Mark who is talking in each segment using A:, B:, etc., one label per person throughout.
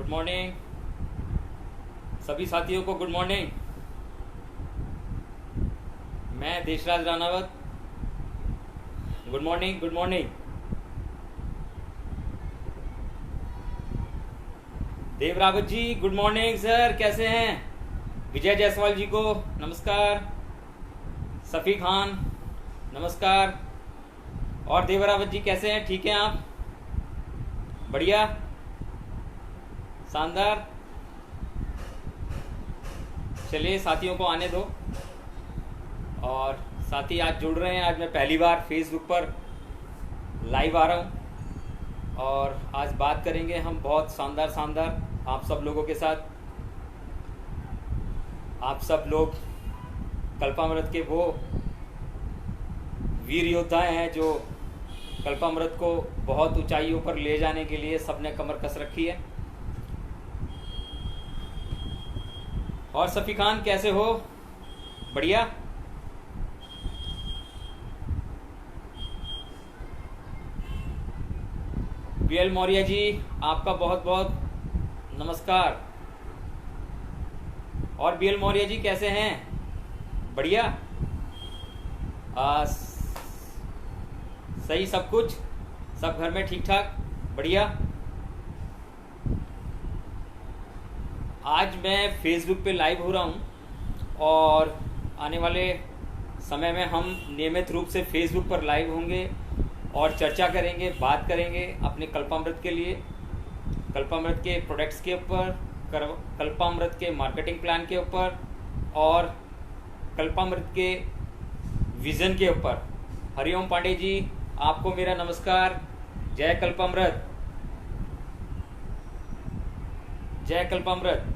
A: Good morning सभी साथियों को। Good morning. मैं Deshraj Ranawat. Good morning, good morning. Dev Rawat ji, good morning sir, कैसे हैं? विजय जायसवाल जी को नमस्कार। सफ़ी खान नमस्कार। और देव रावत जी कैसे हैं? ठीक हैं आप? बढ़िया, शानदार। चलिए साथियों को आने दो। और साथी आज जुड़ रहे हैं। आज मैं पहली बार फेसबुक पर लाइव आ रहा हूँ और आज बात करेंगे हम बहुत शानदार शानदार आप सब लोगों के साथ। आप सब लोग कल्पामृत के वो वीर योद्धा हैं जो कल्पामृत को बहुत ऊंचाइयों पर ले जाने के लिए सबने कमर कस रखी है। और सफ़ी खान कैसे हो? बढ़िया। बीएल मौर्य जी, आपका बहुत बहुत नमस्कार। और बीएल मौर्य जी कैसे हैं? बढ़िया। सही सब कुछ, सब घर में ठीक ठाक? बढ़िया। आज मैं फेसबुक पे लाइव हो रहा हूँ और आने वाले समय में हम नियमित रूप से फेसबुक पर लाइव होंगे और चर्चा करेंगे, बात करेंगे अपने कल्पामृत के लिए, कल्पामृत के प्रोडक्ट्स के ऊपर, कल्पामृत के मार्केटिंग प्लान के ऊपर और कल्पामृत के विज़न के ऊपर। हरिओम पांडे जी, आपको मेरा नमस्कार। जय कल्पामृत, जय कल्पामृत।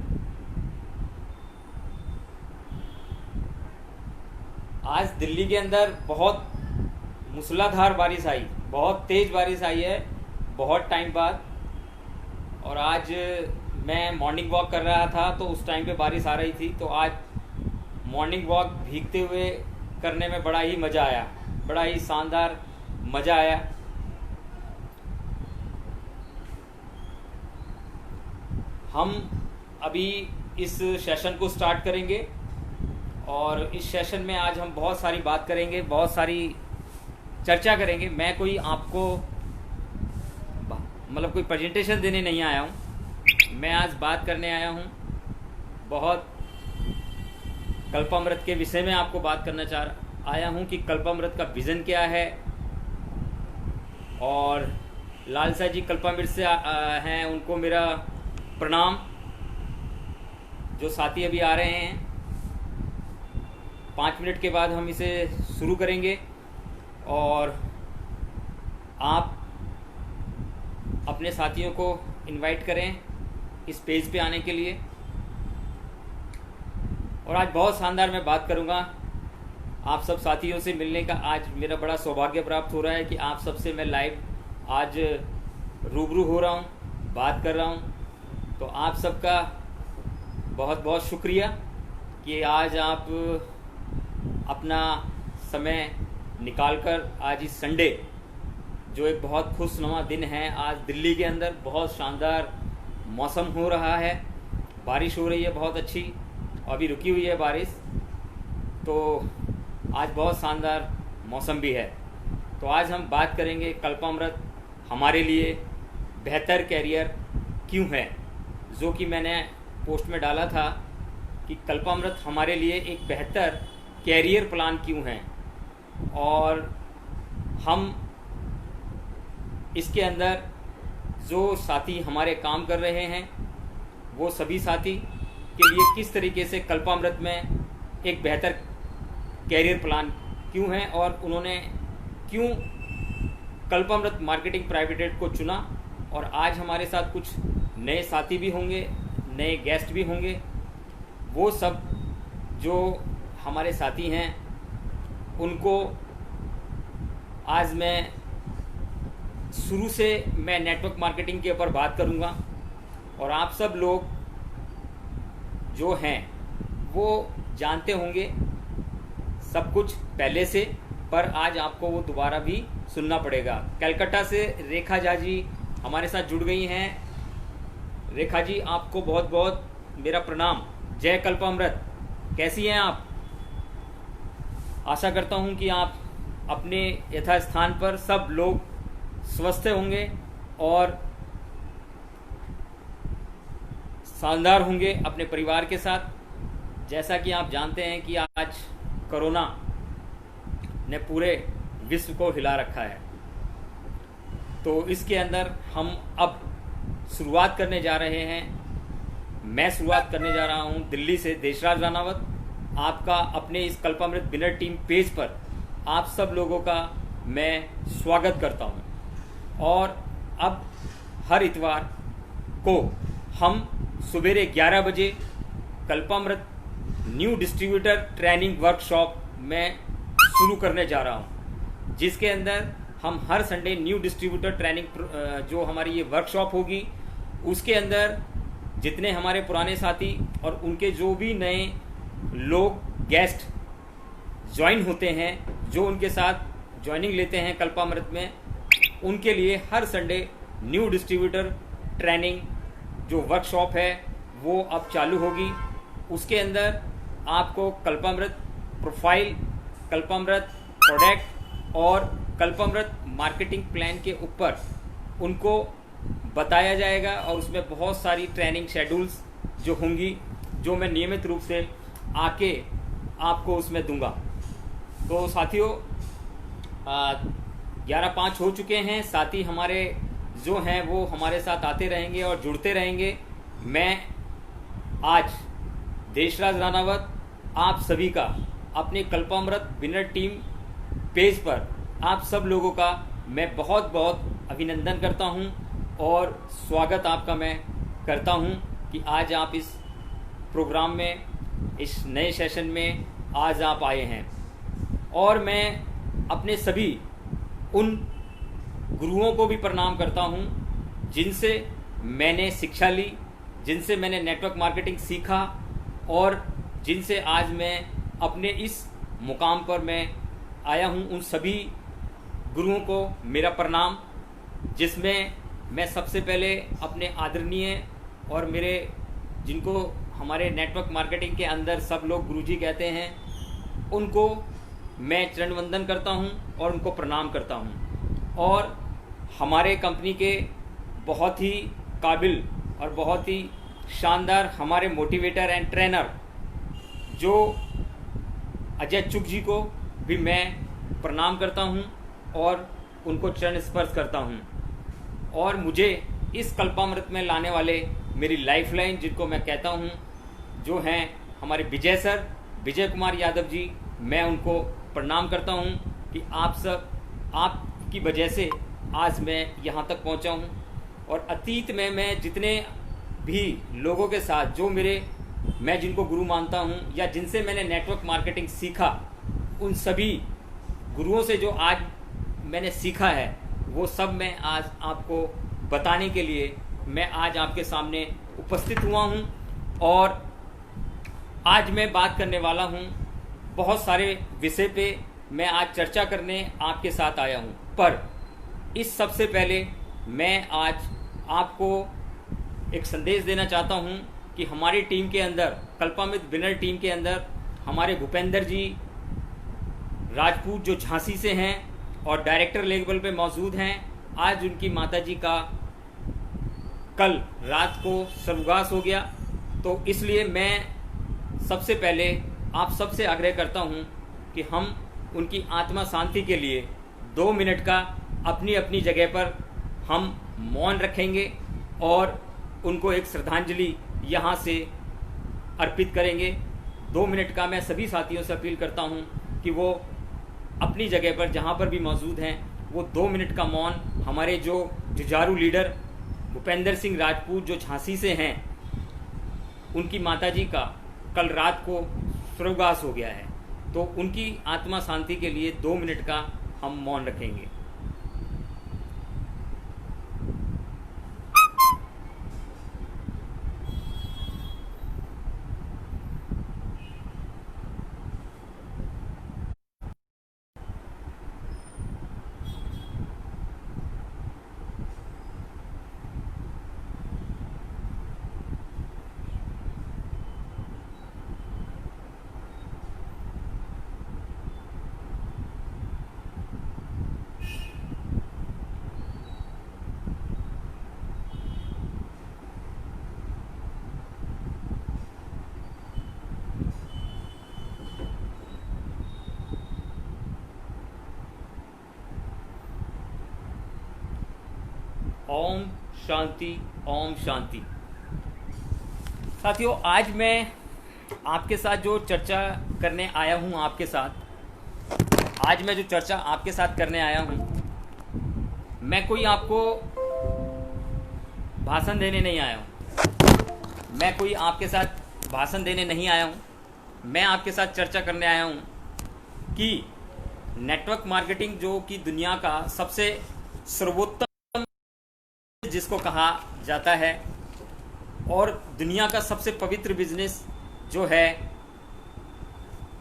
A: आज दिल्ली के अंदर बहुत मूसलाधार बारिश आई, बहुत तेज़ बारिश आई है बहुत टाइम बाद। और आज मैं मॉर्निंग वॉक कर रहा था तो उस टाइम पे बारिश आ रही थी, तो आज मॉर्निंग वॉक भीगते हुए करने में बड़ा ही मज़ा आया, बड़ा ही शानदार मज़ा आया। हम अभी इस सेशन को स्टार्ट करेंगे और इस सेशन में आज हम बहुत सारी बात करेंगे, बहुत सारी चर्चा करेंगे। मैं कोई आपको मतलब कोई प्रेजेंटेशन देने नहीं आया हूँ, मैं आज बात करने आया हूँ। बहुत कल्पामृत के विषय में आपको बात करना आया हूँ कि कल्पामृत का विज़न क्या है। और लालसा जी कल्पामृत से हैं, उनको मेरा प्रणाम। जो साथी अभी आ रहे हैं, 5 मिनट के बाद हम इसे शुरू करेंगे और आप अपने साथियों को इनवाइट करें इस पेज पे आने के लिए। और आज बहुत शानदार मैं बात करूंगा। आप सब साथियों से मिलने का आज मेरा बड़ा सौभाग्य प्राप्त हो रहा है कि आप सबसे मैं लाइव आज रूबरू हो रहा हूँ, बात कर रहा हूँ। तो आप सबका बहुत बहुत शुक्रिया कि आज आप अपना समय निकालकर आज इस संडे, जो एक बहुत खुशनुमा दिन है, आज दिल्ली के अंदर बहुत शानदार मौसम हो रहा है, बारिश हो रही है बहुत अच्छी, अभी रुकी हुई है बारिश, तो आज बहुत शानदार मौसम भी है। तो आज हम बात करेंगे कल्पामृत हमारे लिए बेहतर कैरियर क्यों है, जो कि मैंने पोस्ट में डाला था कि कल्पामृत हमारे लिए एक बेहतर कैरियर प्लान क्यों है। और हम इसके अंदर जो साथी हमारे काम कर रहे हैं, वो सभी साथी के लिए किस तरीके से कल्पामृत में एक बेहतर कैरियर प्लान क्यों है और उन्होंने क्यों कल्पामृत मार्केटिंग प्राइवेट लिमिटेड को चुना। और आज हमारे साथ कुछ नए साथी भी होंगे, नए गेस्ट भी होंगे। वो सब जो हमारे साथी हैं उनको आज मैं शुरू से मैं नेटवर्क मार्केटिंग के ऊपर बात करूंगा। और आप सब लोग जो हैं वो जानते होंगे सब कुछ पहले से, पर आज आपको वो दोबारा भी सुनना पड़ेगा। कलकत्ता से रेखा झा जी हमारे साथ जुड़ गई हैं। रेखा जी, आपको बहुत बहुत मेरा प्रणाम। जय कल्पामृत। कैसी हैं आप? आशा करता हूं कि आप अपने यथास्थान पर सब लोग स्वस्थ होंगे और शानदार होंगे अपने परिवार के साथ। जैसा कि आप जानते हैं कि आज कोरोना ने पूरे विश्व को हिला रखा है, तो इसके अंदर हम अब शुरुआत करने जा रहे हैं। मैं शुरुआत करने जा रहा हूं दिल्ली से, देशराज रानावत, आपका अपने इस कल्पामृत विनर टीम पेज पर आप सब लोगों का मैं स्वागत करता हूं। और अब हर इतवार को हम सुबेरे 11 बजे कल्पामृत न्यू डिस्ट्रीब्यूटर ट्रेनिंग वर्कशॉप में शुरू करने जा रहा हूं, जिसके अंदर हम हर संडे न्यू डिस्ट्रीब्यूटर ट्रेनिंग जो हमारी ये वर्कशॉप होगी, उसके अंदर जितने हमारे पुराने साथी और उनके जो भी नए लोग गेस्ट ज्वाइन होते हैं, जो उनके साथ ज्वाइनिंग लेते हैं कल्पामृत में, उनके लिए हर संडे न्यू डिस्ट्रीब्यूटर ट्रेनिंग जो वर्कशॉप है वो अब चालू होगी। उसके अंदर आपको कल्पामृत प्रोफाइल, कल्पामृत प्रोडक्ट और कल्पामृत मार्केटिंग प्लान के ऊपर उनको बताया जाएगा और उसमें बहुत सारी ट्रेनिंग शेड्यूल्स जो होंगी, जो मैं नियमित रूप से आके आपको उसमें दूंगा। तो साथियों, 11:05 हो चुके हैं। साथी हमारे जो हैं वो हमारे साथ आते रहेंगे और जुड़ते रहेंगे। मैं आज देशराज रानावत आप सभी का अपने कल्पामृत विनर टीम पेज पर आप सब लोगों का मैं बहुत बहुत अभिनंदन करता हूं और स्वागत आपका मैं करता हूं कि आज आप इस प्रोग्राम में, इस नए सेशन में आज आप आए हैं। और मैं अपने सभी उन गुरुओं को भी प्रणाम करता हूं जिनसे मैंने शिक्षा ली, जिनसे मैंने नेटवर्क मार्केटिंग सीखा और जिनसे आज मैं अपने इस मुकाम पर मैं आया हूं। उन सभी गुरुओं को मेरा प्रणाम, जिसमें मैं सबसे पहले अपने आदरणीय और मेरे, जिनको हमारे नेटवर्क मार्केटिंग के अंदर सब लोग गुरुजी कहते हैं, उनको मैं चरण वंदन करता हूं और उनको प्रणाम करता हूं। और हमारे कंपनी के बहुत ही काबिल और बहुत ही शानदार हमारे मोटिवेटर एंड ट्रेनर जो अजय चुग जी को भी मैं प्रणाम करता हूं और उनको चरण स्पर्श करता हूं। और मुझे इस कल्पामृत में लाने वाले मेरी लाइफलाइन, जिनको मैं कहता हूं, जो हैं हमारे विजय सर, विजय कुमार यादव जी, मैं उनको प्रणाम करता हूं कि आप सब, आपकी वजह से आज मैं यहाँ तक पहुँचा हूँ। और अतीत में मैं जितने भी लोगों के साथ, जो मेरे, मैं जिनको गुरु मानता हूँ या जिनसे मैंने नेटवर्क मार्केटिंग सीखा, उन सभी गुरुओं से जो आज मैंने सीखा है वो सब मैं आज आपको बताने के लिए मैं आज आपके सामने उपस्थित हुआ हूँ। और आज मैं बात करने वाला हूँ, बहुत सारे विषय पे मैं आज चर्चा करने आपके साथ आया हूँ। पर इस सबसे पहले मैं आज आपको एक संदेश देना चाहता हूँ कि हमारी टीम के अंदर, कल्पामृत विनर टीम के अंदर, हमारे भूपेंद्र जी राजपूत जो झांसी से हैं और डायरेक्टर लेवल पे मौजूद हैं। आज उनकी माताजी का कल रात को स्वर्गवास हो गया, तो इसलिए मैं सबसे पहले आप सबसे आग्रह करता हूं कि हम उनकी आत्मा शांति के लिए 2 मिनट का अपनी अपनी जगह पर हम मौन रखेंगे और उनको एक श्रद्धांजलि यहाँ से अर्पित करेंगे। 2 मिनट का मैं सभी साथियों से अपील करता हूँ कि वो अपनी जगह पर जहाँ पर भी मौजूद हैं, वो 2 मिनट का मौन हमारे जो जुझारू लीडर भूपेंद्र सिंह राजपूत जो झांसी से हैं, उनकी माताजी का कल रात को स्वर्गवास हो गया है, तो उनकी आत्मा शांति के लिए 2 मिनट का हम मौन रखेंगे। ओम शांति, ओम शांति। साथियों, आज मैं आपके साथ जो चर्चा करने आया हूँ करने आया हूँ, मैं कोई आपको भाषण देने नहीं आया हूँ। मैं कोई आपके साथ भाषण देने नहीं आया हूँ। मैं आपके साथ चर्चा करने आया हूँ कि नेटवर्क मार्केटिंग जो कि दुनिया का सबसे सर्वोत्तम जिसको कहा जाता है और दुनिया का सबसे पवित्र बिजनेस जो है,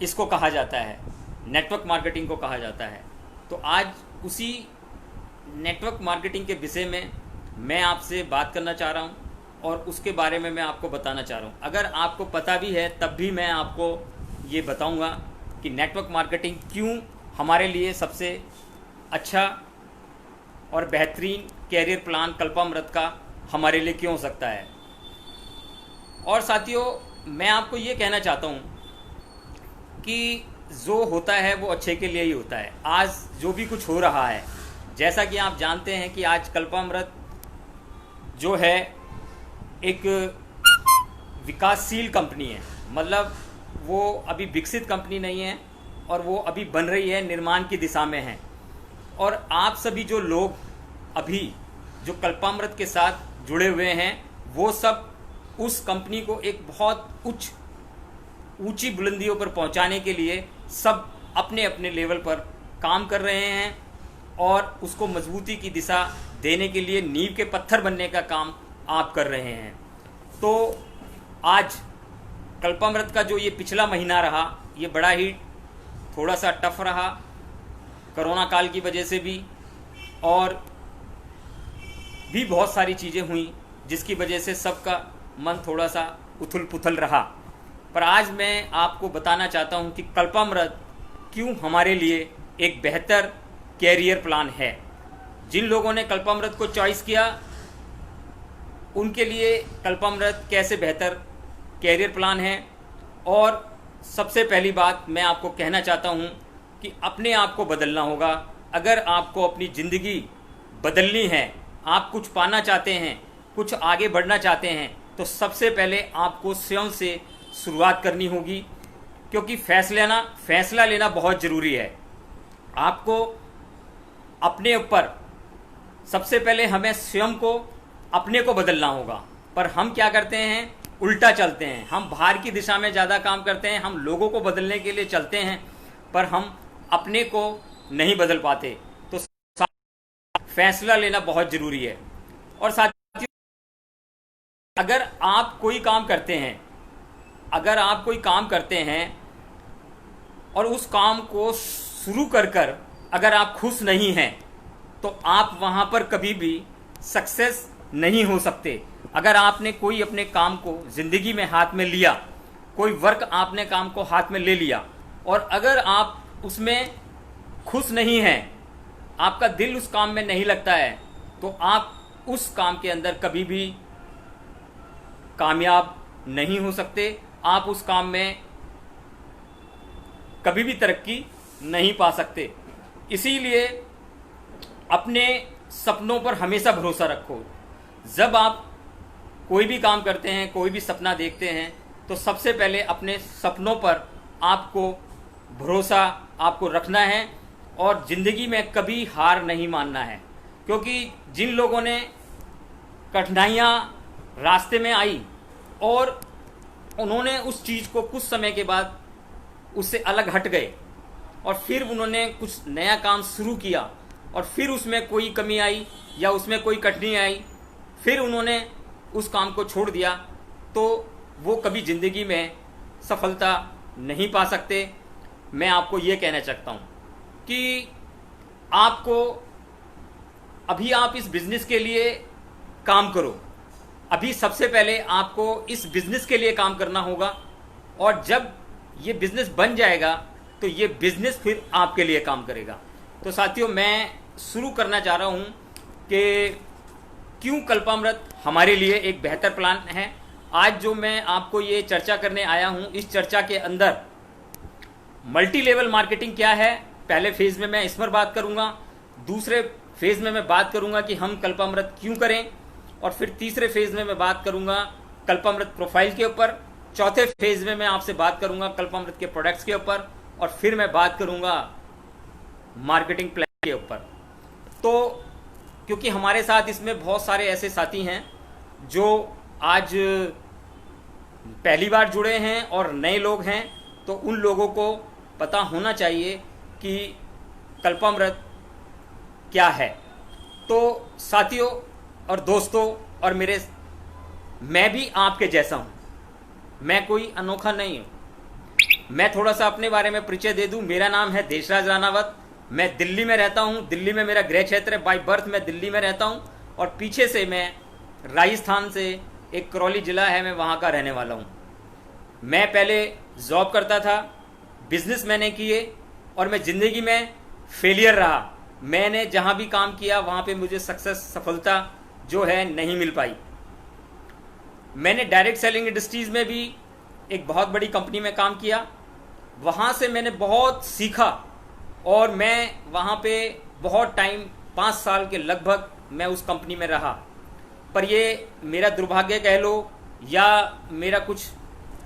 A: इसको कहा जाता है, नेटवर्क मार्केटिंग को कहा जाता है। तो आज उसी नेटवर्क मार्केटिंग के विषय में मैं आपसे बात करना चाह रहा हूँ और उसके बारे में मैं आपको बताना चाह रहा हूँ। अगर आपको पता भी है तब भी मैं आपको ये बताऊँगा कि नेटवर्क मार्केटिंग क्यों हमारे लिए सबसे अच्छा और बेहतरीन कैरियर प्लान कल्पामृत का हमारे लिए क्यों हो सकता है। और साथियों, मैं आपको ये कहना चाहता हूँ कि जो होता है वो अच्छे के लिए ही होता है। आज जो भी कुछ हो रहा है, जैसा कि आप जानते हैं कि आज कल्पामृत जो है एक विकासशील कंपनी है। मतलब वो अभी विकसित कंपनी नहीं है और वो अभी बन रही है, निर्माण की दिशा में है। और आप सभी जो लोग अभी जो कल्पामृत के साथ जुड़े हुए हैं, वो सब उस कंपनी को एक बहुत ऊंची बुलंदियों पर पहुंचाने के लिए सब अपने अपने लेवल पर काम कर रहे हैं और उसको मजबूती की दिशा देने के लिए नींव के पत्थर बनने का काम आप कर रहे हैं। तो आज कल्पामृत का जो ये पिछला महीना रहा, ये बड़ा ही थोड़ा सा टफ रहा, कोरोना काल की वजह से भी, और भी बहुत सारी चीज़ें हुई जिसकी वजह से सबका मन थोड़ा सा उथल पुथल रहा। पर आज मैं आपको बताना चाहता हूं कि कल्पामृत क्यों हमारे लिए एक बेहतर कैरियर प्लान है। जिन लोगों ने कल्पामृत को चॉइस किया, उनके लिए कल्पामृत कैसे बेहतर कैरियर प्लान है। और सबसे पहली बात मैं आपको कहना चाहता हूं कि अपने आप को बदलना होगा। अगर आपको अपनी ज़िंदगी बदलनी है, आप कुछ पाना चाहते हैं, कुछ आगे बढ़ना चाहते हैं, तो सबसे पहले आपको स्वयं से शुरुआत करनी होगी, क्योंकि फैसला लेना बहुत ज़रूरी है। आपको अपने ऊपर सबसे पहले हमें स्वयं को, अपने को बदलना होगा। पर हम क्या करते हैं, उल्टा चलते हैं। हम बाहर की दिशा में ज़्यादा काम करते हैं, हम लोगों को बदलने के लिए चलते हैं, पर हम अपने को नहीं बदल पाते। तो फैसला लेना बहुत ज़रूरी है। और साथियों, अगर आप कोई काम करते हैं और उस काम को शुरू कर अगर आप खुश नहीं हैं, तो आप वहाँ पर कभी भी सक्सेस नहीं हो सकते। अगर आपने कोई अपने काम को ज़िंदगी में हाथ में लिया, कोई वर्क आपने काम को हाथ में ले लिया, और अगर आप उसमें खुश नहीं हैं, आपका दिल उस काम में नहीं लगता है, तो आप उस काम के अंदर कभी भी कामयाब नहीं हो सकते। आप उस काम में कभी भी तरक्की नहीं पा सकते। इसीलिए अपने सपनों पर हमेशा भरोसा रखो। जब आप कोई भी काम करते हैं, कोई भी सपना देखते हैं, तो सबसे पहले अपने सपनों पर आपको भरोसा आपको रखना है और ज़िंदगी में कभी हार नहीं मानना है। क्योंकि जिन लोगों ने कठिनाइयाँ रास्ते में आई और उन्होंने उस चीज़ को कुछ समय के बाद उससे अलग हट गए और फिर उन्होंने कुछ नया काम शुरू किया और फिर उसमें कोई कमी आई या उसमें कोई कठिनाई आई, फिर उन्होंने उस काम को छोड़ दिया, तो वो कभी ज़िंदगी में सफलता नहीं पा सकते। मैं आपको ये कहना चाहता हूँ कि आपको अभी आप इस बिज़नेस के लिए काम करो। अभी सबसे पहले आपको इस बिज़नेस के लिए काम करना होगा, और जब ये बिज़नेस बन जाएगा तो ये बिज़नेस फिर आपके लिए काम करेगा। तो साथियों, मैं शुरू करना चाह रहा हूँ कि क्यों कल्पामृत हमारे लिए एक बेहतर प्लान है। आज जो मैं आपको ये चर्चा करने आया हूँ, इस चर्चा के अंदर मल्टी लेवल मार्केटिंग क्या है, पहले फेज में मैं इस पर बात करूँगा। दूसरे फेज़ में मैं बात करूंगा कि हम कल्पामृत क्यों करें, और फिर तीसरे फेज़ में मैं बात करूंगा कल्पामृत प्रोफाइल के ऊपर, चौथे फेज़ में मैं आपसे बात करूंगा कल्पामृत के प्रोडक्ट्स के ऊपर, और फिर मैं बात करूंगा मार्केटिंग प्लान के ऊपर। तो क्योंकि हमारे साथ इसमें बहुत सारे ऐसे साथी हैं जो आज पहली बार जुड़े हैं और नए लोग हैं, तो उन लोगों को पता होना चाहिए कि कल्पामृत क्या है। तो साथियों और दोस्तों और मैं भी आपके जैसा हूँ, मैं कोई अनोखा नहीं हूँ। मैं थोड़ा सा अपने बारे में परिचय दे दूँ। मेरा नाम है देशराज रानावत, मैं दिल्ली में रहता हूँ, दिल्ली में मेरा गृह क्षेत्र है, बाय बर्थ मैं दिल्ली में रहता हूँ, और पीछे से मैं राजस्थान से एक करौली ज़िला है, मैं वहाँ का रहने वाला हूँ। मैं पहले जॉब करता था, बिजनेस मैंने किए, और मैं ज़िंदगी में फेलियर रहा। मैंने जहाँ भी काम किया वहाँ पे मुझे सफलता जो है नहीं मिल पाई। मैंने डायरेक्ट सेलिंग इंडस्ट्रीज़ में भी एक बहुत बड़ी कंपनी में काम किया, वहाँ से मैंने बहुत सीखा, और मैं वहाँ पे बहुत टाइम 5 साल के लगभग मैं उस कंपनी में रहा। पर ये मेरा दुर्भाग्य कह लो या मेरा कुछ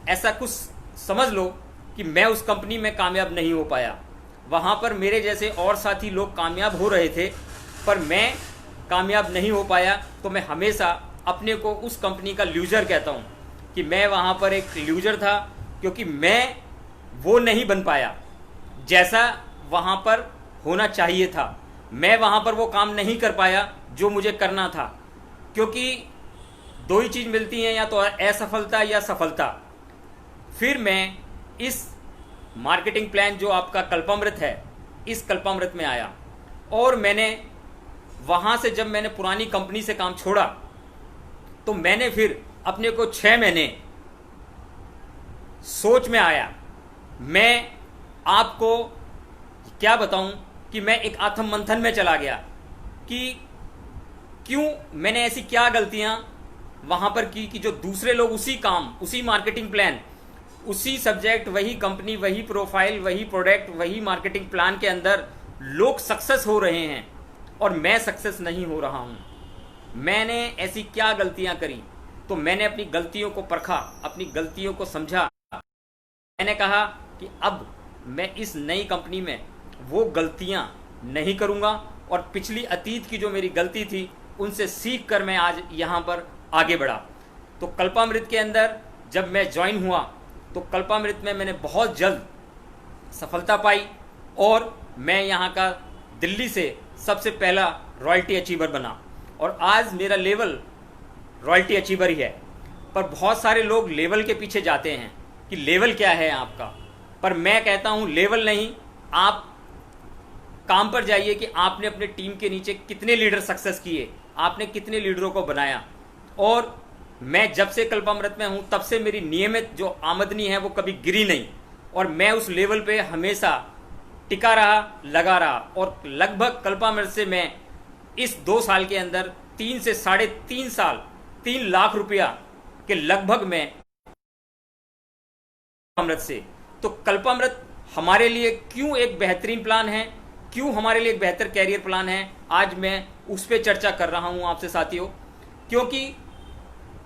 A: ऐसा कुछ समझ लो कि मैं उस कंपनी में कामयाब नहीं हो पाया। वहाँ पर मेरे जैसे और साथी लोग कामयाब हो रहे थे, पर मैं कामयाब नहीं हो पाया। तो मैं हमेशा अपने को उस कंपनी का लूजर कहता हूँ कि मैं वहाँ पर एक लूजर था, क्योंकि मैं वो नहीं बन पाया जैसा वहाँ पर होना चाहिए था। मैं वहाँ पर वो काम नहीं कर पाया जो मुझे करना था, क्योंकि दो ही चीज़ मिलती हैं, या तो असफलता या सफलता। फिर मैं इस मार्केटिंग प्लान जो आपका कल्पामृत है, इस कल्पामृत में आया, और मैंने वहाँ से जब मैंने पुरानी कंपनी से काम छोड़ा, तो मैंने फिर अपने को 6 महीने सोच में आया। मैं आपको क्या बताऊं कि मैं एक आत्म मंथन में चला गया कि क्यों मैंने ऐसी क्या गलतियां वहां पर की कि जो दूसरे लोग उसी काम, उसी मार्केटिंग प्लान, उसी सब्जेक्ट, वही कंपनी, वही प्रोफाइल, वही प्रोडक्ट, वही मार्केटिंग प्लान के अंदर लोग सक्सेस हो रहे हैं और मैं सक्सेस नहीं हो रहा हूं। मैंने ऐसी क्या गलतियां करी? तो मैंने अपनी गलतियों को परखा, अपनी गलतियों को समझा। मैंने कहा कि अब मैं इस नई कंपनी में वो गलतियां नहीं करूंगा, और पिछली अतीत की जो मेरी गलती थी उनसे सीख कर मैं आज यहाँ पर आगे बढ़ा। तो कल्पामृत के अंदर जब मैं ज्वाइन हुआ तो कल्पामृत में मैंने बहुत जल्द सफलता पाई, और मैं यहाँ का दिल्ली से सबसे पहला रॉयल्टी अचीवर बना, और आज मेरा लेवल रॉयल्टी अचीवर ही है। पर बहुत सारे लोग लेवल के पीछे जाते हैं कि लेवल क्या है आपका, पर मैं कहता हूँ लेवल नहीं, आप काम पर जाइए कि आपने अपने टीम के नीचे कितने लीडर सक्सेस किए, आपने कितने लीडरों को बनाया। और मैं जब से कल्पामृत में हूँ तब से मेरी नियमित जो आमदनी है वो कभी गिरी नहीं, और मैं उस लेवल पे हमेशा टिका रहा, लगा रहा। और लगभग कल्पामृत से मैं इस 2 साल के अंदर 3 से 3.5 साल 3 लाख रुपया के लगभग मैं कल्पामृत से। तो कल्पामृत हमारे लिए क्यों एक बेहतरीन प्लान है, क्यों हमारे लिए एक बेहतर कैरियर प्लान है, आज मैं उस पर चर्चा कर रहा हूं आपसे साथियों। क्योंकि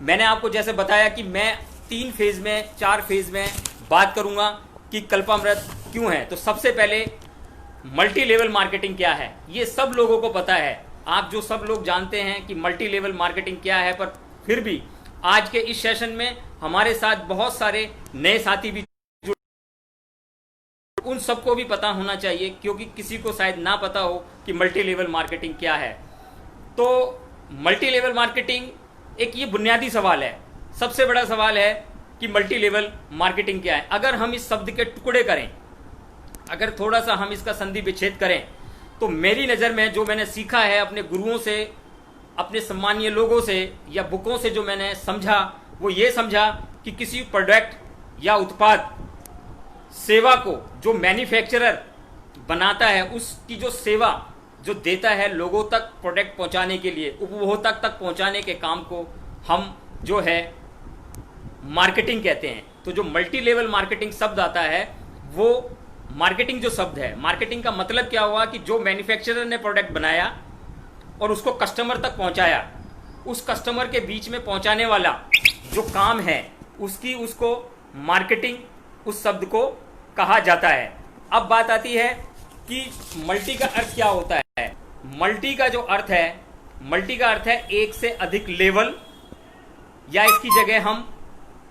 A: मैंने आपको जैसे बताया कि मैं 3 फेज में 4 फेज में बात करूंगा कि कल्पामृत क्यों है। तो सबसे पहले मल्टी लेवल मार्केटिंग क्या है, ये सब लोगों को पता है। आप जो सब लोग जानते हैं कि मल्टी लेवल मार्केटिंग क्या है, पर फिर भी आज के इस सेशन में हमारे साथ बहुत सारे नए साथी भी, उन सबको भी पता होना चाहिए, क्योंकि किसी को शायद ना पता हो कि मल्टी लेवल मार्केटिंग क्या है। तो मल्टी लेवल मार्केटिंग एक ये बुनियादी सवाल है, सबसे बड़ा सवाल है कि मल्टी लेवल मार्केटिंग क्या है। अगर हम इस शब्द के टुकड़े करें, अगर थोड़ा सा हम इसका संधि विच्छेद करें, तो मेरी नज़र में जो मैंने सीखा है अपने गुरुओं से, अपने सम्मानीय लोगों से या बुकों से, जो मैंने समझा वो ये समझा कि किसी प्रोडक्ट या उत्पाद सेवा को जो मैन्युफैक्चरर बनाता है, उसकी जो सेवा जो देता है लोगों तक प्रोडक्ट पहुंचाने के लिए, उपभोक्ता तक पहुंचाने के काम को हम जो है मार्केटिंग कहते हैं। तो जो मल्टी लेवल मार्केटिंग शब्द आता है, वो मार्केटिंग जो शब्द है, मार्केटिंग का मतलब क्या हुआ कि जो मैन्युफैक्चरर ने प्रोडक्ट बनाया और उसको कस्टमर तक पहुंचाया, उस कस्टमर के बीच में पहुंचाने वाला जो काम है उसको मार्केटिंग, उस शब्द को कहा जाता है। अब बात आती है कि मल्टी का अर्थ क्या होता है। मल्टी का अर्थ है एक से अधिक लेवल, या इसकी जगह हम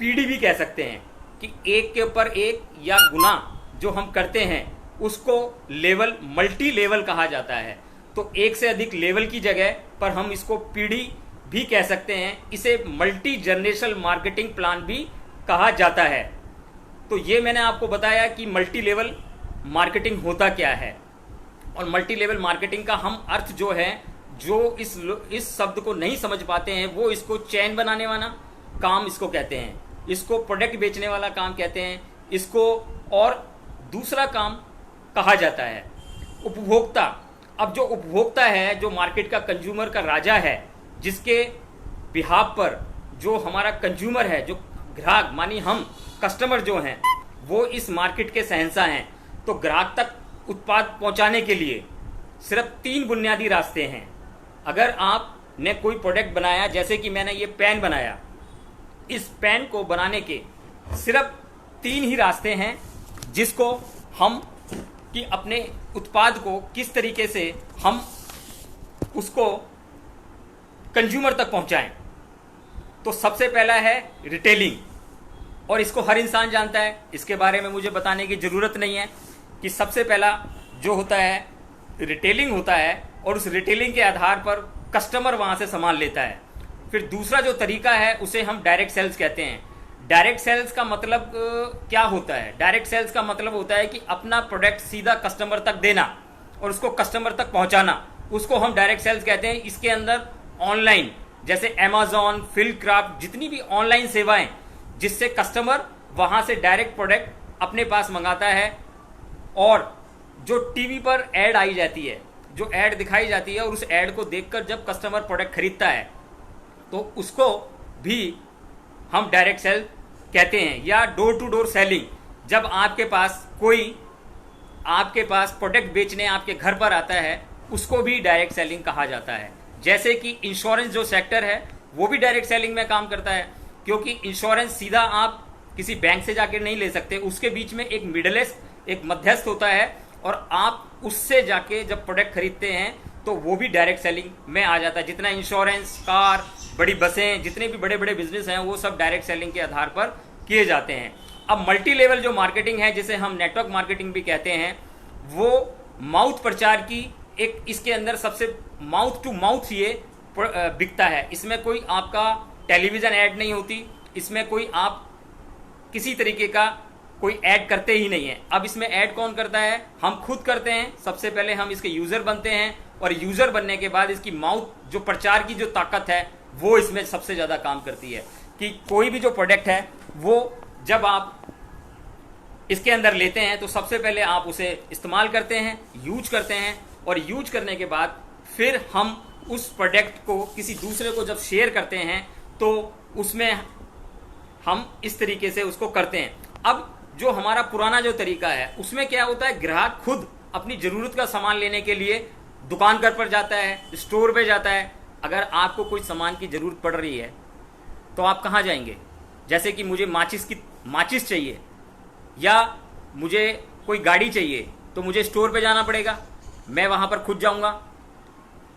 A: पीढ़ी भी कह सकते हैं कि एक के ऊपर एक या गुना जो हम करते हैं उसको लेवल, मल्टी लेवल कहा जाता है। तो एक से अधिक लेवल की जगह पर हम इसको पीढ़ी भी कह सकते हैं। इसे मल्टी जनरेशनल मार्केटिंग प्लान भी कहा जाता है। तो ये मैंने आपको बताया कि मल्टी लेवल मार्केटिंग होता क्या है, और मल्टी लेवल मार्केटिंग का हम अर्थ जो है, जो इस शब्द को नहीं समझ पाते हैं वो इसको चैन बनाने वाला काम इसको कहते हैं, इसको प्रोडक्ट बेचने वाला काम कहते हैं, इसको और दूसरा काम कहा जाता है उपभोक्ता। अब जो उपभोक्ता है, जो मार्केट का कंज्यूमर का राजा है, जिसके बिहाफ पर जो हमारा कंज्यूमर है, जो ग्राहक मानी हम कस्टमर जो हैं, वो इस मार्केट के शहंशाह हैं। तो ग्राहक तक उत्पाद पहुंचाने के लिए सिर्फ 3 बुनियादी रास्ते हैं। अगर आपने कोई प्रोडक्ट बनाया, जैसे कि मैंने ये पेन बनाया, इस पेन को बनाने के सिर्फ 3 ही रास्ते हैं जिसको हम कि अपने उत्पाद को किस तरीके से हम उसको कंज्यूमर तक पहुंचाएं। तो सबसे पहला है रिटेलिंग, और इसको हर इंसान जानता है, इसके बारे में मुझे बताने की ज़रूरत नहीं है कि सबसे पहला जो होता है रिटेलिंग होता है, और उस रिटेलिंग के आधार पर कस्टमर वहाँ से सामान लेता है। फिर दूसरा जो तरीका है उसे हम डायरेक्ट सेल्स कहते हैं। डायरेक्ट सेल्स का मतलब क्या होता है? डायरेक्ट सेल्स का मतलब होता है कि अपना प्रोडक्ट सीधा कस्टमर तक देना और उसको कस्टमर तक पहुंचाना, उसको हम डायरेक्ट सेल्स कहते हैं। इसके अंदर ऑनलाइन जैसे अमेजॉन, फ्लिपकार्ट, जितनी भी ऑनलाइन सेवाएं जिससे कस्टमर वहां से डायरेक्ट प्रोडक्ट अपने पास मंगाता है, और जो टीवी पर ऐड आई जाती है, जो ऐड दिखाई जाती है, और उस ऐड को देखकर जब कस्टमर प्रोडक्ट खरीदता है तो उसको भी हम डायरेक्ट सेल कहते हैं। या डोर टू डोर सेलिंग, जब आपके पास प्रोडक्ट बेचने आपके घर पर आता है, उसको भी डायरेक्ट सेलिंग कहा जाता है। जैसे कि इंश्योरेंस जो सेक्टर है वो भी डायरेक्ट सेलिंग में काम करता है, क्योंकि इंश्योरेंस सीधा आप किसी बैंक से जाकर नहीं ले सकते, उसके बीच में एक मिडलेस्ट, एक मध्यस्थ होता है, और आप उससे जाके जब प्रोडक्ट खरीदते हैं तो वो भी डायरेक्ट सेलिंग में आ जाता है। जितना इंश्योरेंस, कार, बड़ी बसें, जितने भी बड़े बड़े बिजनेस हैं वो सब डायरेक्ट सेलिंग के आधार पर किए जाते हैं। अब मल्टी लेवल जो मार्केटिंग है, जिसे हम नेटवर्क मार्केटिंग भी कहते हैं, वो माउथ प्रचार की एक, इसके अंदर सबसे माउथ टू माउथ ये बिकता है। इसमें कोई आपका टेलीविजन ऐड नहीं होती, इसमें कोई आप किसी तरीके का कोई ऐड करते ही नहीं है। अब इसमें ऐड कौन करता है? हम खुद करते हैं। सबसे पहले हम इसके यूजर बनते हैं, और यूजर बनने के बाद इसकी माउथ जो प्रचार की जो ताकत है वो इसमें सबसे ज्यादा काम करती है कि कोई भी जो प्रोडक्ट है वो जब आप इसके अंदर लेते हैं तो सबसे पहले आप उसे इस्तेमाल करते हैं, यूज करते हैं, और यूज करने के बाद फिर हम उस प्रोडक्ट को किसी दूसरे को जब शेयर करते हैं तो उसमें हम इस तरीके से उसको करते हैं। अब जो हमारा पुराना जो तरीका है उसमें क्या होता है, ग्राहक खुद अपनी जरूरत का सामान लेने के लिए दुकान घर पर जाता है, स्टोर पे जाता है। अगर आपको कोई सामान की जरूरत पड़ रही है तो आप कहाँ जाएंगे? जैसे कि मुझे माचिस चाहिए, या मुझे कोई गाड़ी चाहिए, तो मुझे स्टोर पे जाना पड़ेगा, मैं वहां पर खुद जाऊंगा।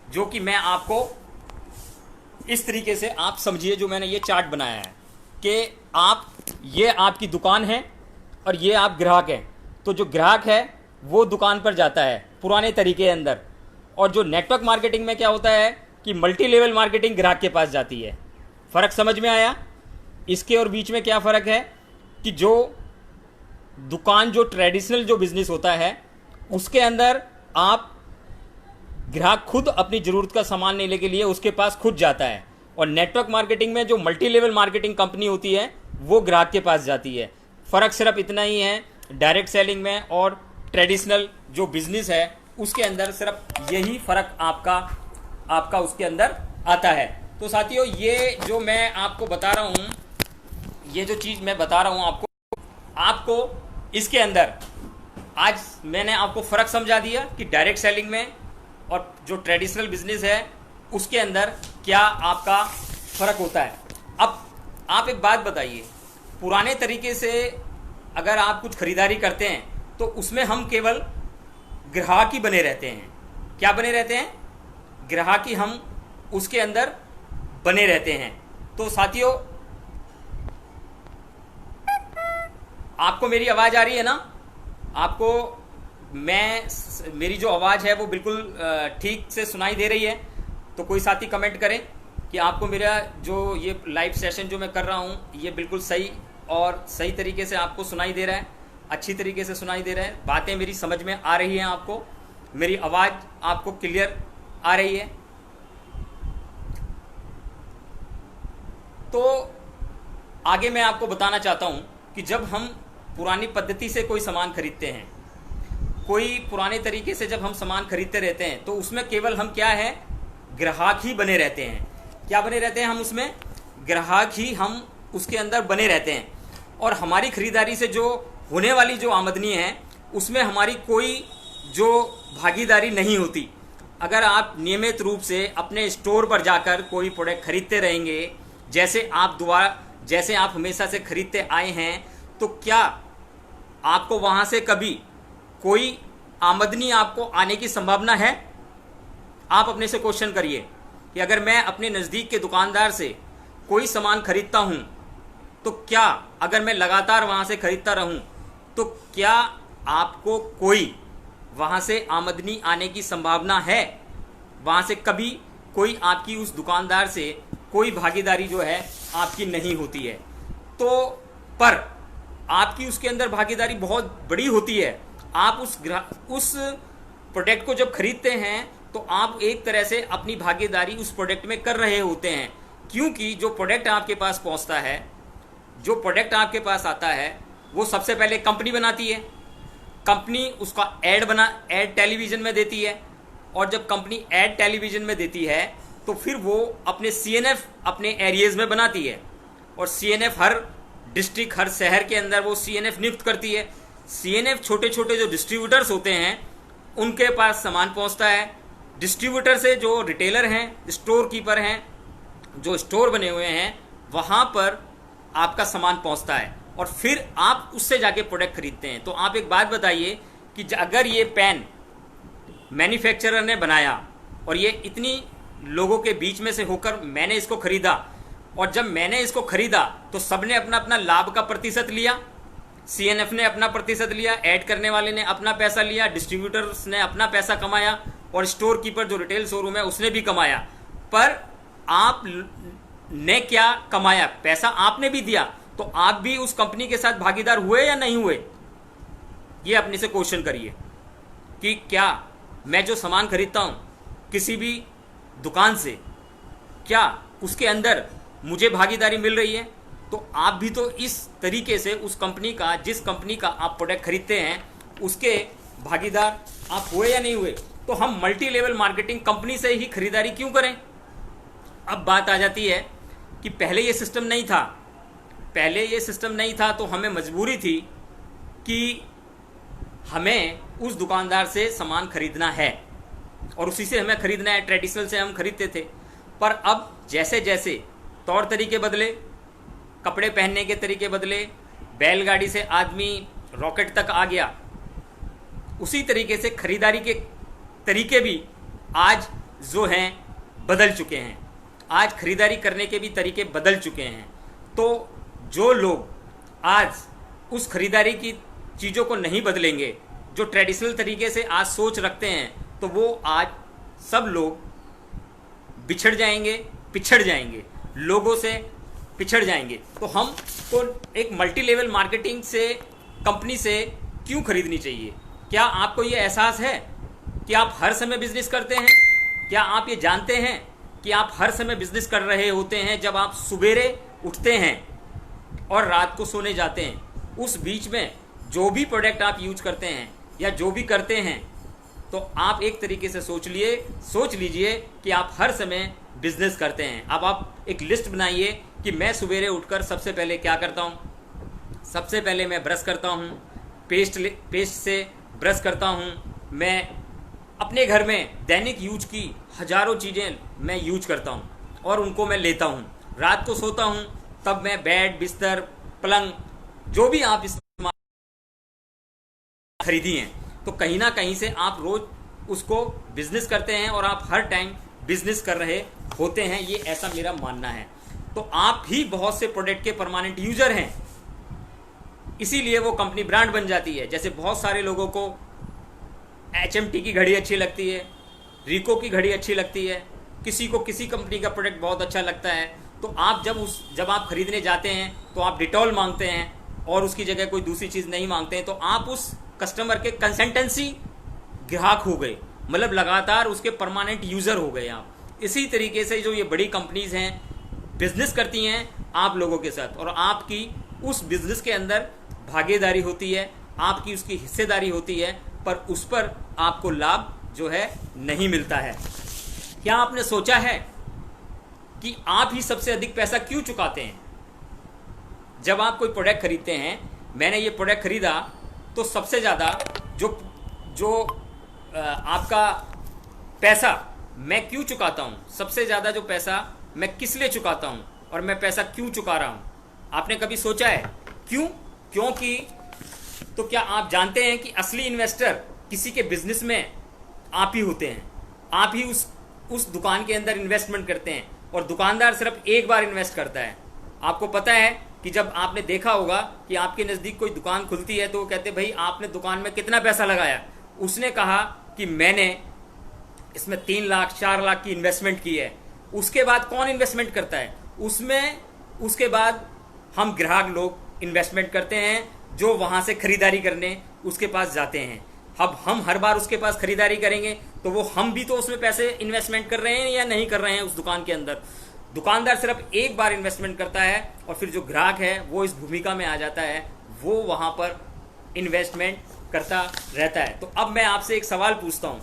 A: जो कि मैं आपको इस तरीके से आप समझिए, जो मैंने ये चार्ट बनाया है कि ये आपकी दुकान है और ये आप ग्राहक हैं। तो जो ग्राहक है वो दुकान पर जाता है पुराने तरीके के अंदर, और जो नेटवर्क मार्केटिंग में क्या होता है कि मल्टी लेवल मार्केटिंग ग्राहक के पास जाती है। फ़र्क समझ में आया? इसके और बीच में क्या फ़र्क है कि जो दुकान, जो ट्रेडिशनल जो बिजनेस होता है उसके अंदर आप ग्राहक खुद अपनी ज़रूरत का सामान लेने के लिए उसके पास खुद जाता है, और नेटवर्क मार्केटिंग में जो मल्टी लेवल मार्केटिंग कंपनी होती है वो ग्राहक के पास जाती है। फ़र्क सिर्फ इतना ही है डायरेक्ट सेलिंग में और ट्रेडिशनल जो बिजनेस है उसके अंदर, सिर्फ यही फ़र्क आपका उसके अंदर आता है। तो साथियों, ये जो मैं आपको बता रहा हूँ, ये जो चीज़ मैं बता रहा हूँ आपको इसके अंदर आज मैंने आपको फ़र्क समझा दिया कि डायरेक्ट सेलिंग में और जो ट्रेडिशनल बिजनेस है उसके अंदर क्या आपका फ़र्क होता है। अब आप एक बात बताइए, पुराने तरीके से अगर आप कुछ खरीदारी करते हैं तो उसमें हम केवल ग्राहक ही बने रहते हैं। क्या बने रहते हैं? ग्राहक ही हम उसके अंदर बने रहते हैं। तो साथियों, आपको मेरी आवाज़ आ रही है ना? आपको मेरी जो आवाज़ है वो बिल्कुल ठीक से सुनाई दे रही है? तो कोई साथी कमेंट करें कि आपको मेरा जो ये लाइव सेशन जो मैं कर रहा हूँ ये बिल्कुल सही और सही तरीके से आपको सुनाई दे रहा है, अच्छी तरीके से सुनाई दे रहा है, बातें मेरी समझ में आ रही हैं, आपको मेरी आवाज़ आपको क्लियर आ रही है। तो आगे मैं आपको बताना चाहता हूँ कि जब हम पुरानी पद्धति से कोई सामान खरीदते हैं, कोई पुराने तरीके से जब हम सामान खरीदते रहते हैं तो उसमें केवल हम क्या है, ग्राहक ही बने रहते हैं। क्या बने रहते हैं हम उसमें? ग्राहक ही हम उसके अंदर बने रहते हैं और हमारी खरीदारी से जो होने वाली जो आमदनी है उसमें हमारी कोई जो भागीदारी नहीं होती। अगर आप नियमित रूप से अपने स्टोर पर जाकर कोई प्रोडक्ट खरीदते रहेंगे, जैसे आप हमेशा से खरीदते आए हैं, तो क्या आपको वहाँ से कभी कोई आमदनी आपको आने की संभावना है? आप अपने से क्वेश्चन करिए कि अगर मैं अपने नज़दीक के दुकानदार से कोई सामान खरीदता हूँ तो क्या, अगर मैं लगातार वहाँ से खरीदता रहूँ तो क्या आपको कोई वहाँ से आमदनी आने की संभावना है? वहाँ से कभी कोई आपकी उस दुकानदार से कोई भागीदारी जो है आपकी नहीं होती है। तो पर आपकी उसके अंदर भागीदारी बहुत बड़ी होती है। आप उस प्रोडक्ट को जब खरीदते हैं तो आप एक तरह से अपनी भागीदारी उस प्रोडक्ट में कर रहे होते हैं, क्योंकि जो प्रोडक्ट आपके पास पहुंचता है, जो प्रोडक्ट आपके पास आता है, वो सबसे पहले कंपनी बनाती है। कंपनी उसका ऐड टेलीविज़न में देती है और जब कंपनी ऐड टेलीविज़न में देती है तो फिर वो अपने CNF अपने एरियाज़ में बनाती है और CNF हर डिस्ट्रिक्ट, हर शहर के अंदर वो CNF नियुक्त करती है। CNF छोटे छोटे जो डिस्ट्रीब्यूटर्स होते हैं उनके पास सामान पहुंचता है। डिस्ट्रीब्यूटर से जो रिटेलर हैं, स्टोर कीपर हैं, जो स्टोर बने हुए हैं, वहाँ पर आपका सामान पहुंचता है और फिर आप उससे जाके प्रोडक्ट खरीदते हैं। तो आप एक बात बताइए कि अगर ये पेन मैन्युफैक्चरर ने बनाया और ये इतनी लोगों के बीच में से होकर मैंने इसको खरीदा, और जब मैंने इसको खरीदा तो सबने अपना अपना लाभ का प्रतिशत लिया। CNF ने अपना प्रतिशत लिया, ऐड करने वाले ने अपना पैसा लिया, डिस्ट्रीब्यूटर्स ने अपना पैसा कमाया और स्टोर कीपर जो रिटेल शोरूम है उसने भी कमाया। पर आप ने क्या कमाया? पैसा आपने भी दिया, तो आप भी उस कंपनी के साथ भागीदार हुए या नहीं हुए? ये अपने से क्वेश्चन करिए कि क्या मैं जो सामान खरीदता हूँ किसी भी दुकान से, क्या उसके अंदर मुझे भागीदारी मिल रही है? तो आप भी तो इस तरीके से उस कंपनी का, जिस कंपनी का आप प्रोडक्ट खरीदते हैं, उसके भागीदार आप हुए या नहीं हुए? तो हम मल्टी लेवल मार्केटिंग कंपनी से ही खरीदारी क्यों करें? अब बात आ जाती है कि पहले ये सिस्टम नहीं था। पहले ये सिस्टम नहीं था तो हमें मजबूरी थी कि हमें उस दुकानदार से सामान खरीदना है और उसी से हमें खरीदना है। ट्रेडिशनल से हम खरीदते थे। पर अब जैसे जैसे तौर तरीके बदले, कपड़े पहनने के तरीके बदले, बैलगाड़ी से आदमी रॉकेट तक आ गया, उसी तरीके से खरीदारी के तरीके भी आज जो हैं बदल चुके हैं। आज खरीदारी करने के भी तरीके बदल चुके हैं। तो जो लोग आज उस खरीदारी की चीज़ों को नहीं बदलेंगे, जो ट्रेडिशनल तरीके से आज सोच रखते हैं, तो वो आज सब लोग बिछड़ जाएंगे, पिछड़ जाएंगे, लोगों से पिछड़ जाएंगे। तो हम तो एक मल्टी लेवल मार्केटिंग से, कंपनी से क्यों खरीदनी चाहिए? क्या आपको ये एहसास है कि आप हर समय बिजनेस करते हैं? क्या आप ये जानते हैं कि आप हर समय बिजनेस कर रहे होते हैं? जब आप सुबेरे उठते हैं और रात को सोने जाते हैं, उस बीच में जो भी प्रोडक्ट आप यूज करते हैं या जो भी करते हैं, तो आप एक तरीके से सोच लीजिए कि आप हर समय बिजनेस करते हैं। अब आप एक लिस्ट बनाइए कि मैं सुबेरे उठकर सबसे पहले क्या करता हूँ। सबसे पहले मैं ब्रश करता हूँ, पेस्ट से ब्रश करता हूँ। मैं अपने घर में दैनिक यूज की हजारों चीज़ें मैं यूज करता हूँ और उनको मैं लेता हूँ। रात को सोता हूँ तब मैं बेड, बिस्तर, पलंग, जो भी आप इस्तेमाल खरीदी हैं, तो कहीं ना कहीं से आप रोज उसको बिजनेस करते हैं और आप हर टाइम बिजनेस कर रहे होते हैं, ये ऐसा मेरा मानना है। तो आप भी बहुत से प्रोडक्ट के परमानेंट यूजर हैं, इसीलिए वो कंपनी ब्रांड बन जाती है। जैसे बहुत सारे लोगों को HMT की घड़ी अच्छी लगती है, रिको की घड़ी अच्छी लगती है, किसी को किसी कंपनी का प्रोडक्ट बहुत अच्छा लगता है। तो आप जब आप खरीदने जाते हैं तो आप डिटॉल मांगते हैं और उसकी जगह कोई दूसरी चीज़ नहीं मांगते हैं, तो आप उस कस्टमर के कंसिस्टेंसी ग्राहक हो गए, मतलब लगातार उसके परमानेंट यूज़र हो गए आप। इसी तरीके से जो ये बड़ी कंपनीज हैं बिजनेस करती हैं आप लोगों के साथ, और आपकी उस बिजनेस के अंदर भागीदारी होती है, आपकी उसकी हिस्सेदारी होती है, पर उस पर आपको लाभ जो है नहीं मिलता है। क्या आपने सोचा है कि आप ही सबसे अधिक पैसा क्यों चुकाते हैं? जब आप कोई प्रोडक्ट खरीदते हैं, मैंने ये प्रोडक्ट खरीदा तो सबसे ज़्यादा जो आपका पैसा मैं क्यों चुकाता हूँ, सबसे ज़्यादा जो पैसा मैं किस लिए चुकाता हूँ और मैं पैसा क्यों चुका रहा हूँ, आपने कभी सोचा है क्यों? क्योंकि तो क्या आप जानते हैं कि असली इन्वेस्टर किसी के बिजनेस में आप ही होते हैं। आप ही उस दुकान के अंदर इन्वेस्टमेंट करते हैं और दुकानदार सिर्फ एक बार इन्वेस्ट करता है। आपको पता है कि जब आपने देखा होगा कि आपके नज़दीक कोई दुकान खुलती है तो वो कहते भाई आपने दुकान में कितना पैसा लगाया? उसने कहा कि मैंने इसमें 3 लाख 4 लाख की इन्वेस्टमेंट की है। उसके बाद कौन इन्वेस्टमेंट करता है उसमें? उसके बाद हम ग्राहक लोग इन्वेस्टमेंट करते हैं जो वहाँ से खरीदारी करने उसके पास जाते हैं। अब हम हर बार उसके पास खरीदारी करेंगे तो वो हम भी तो उसमें पैसे इन्वेस्टमेंट कर रहे हैं या नहीं कर रहे हैं उस दुकान के अंदर। दुकानदार सिर्फ एक बार इन्वेस्टमेंट करता है और फिर जो ग्राहक है वो इस भूमिका में आ जाता है, वो वहाँ पर इन्वेस्टमेंट करता रहता है। तो अब मैं आपसे एक सवाल पूछता हूँ,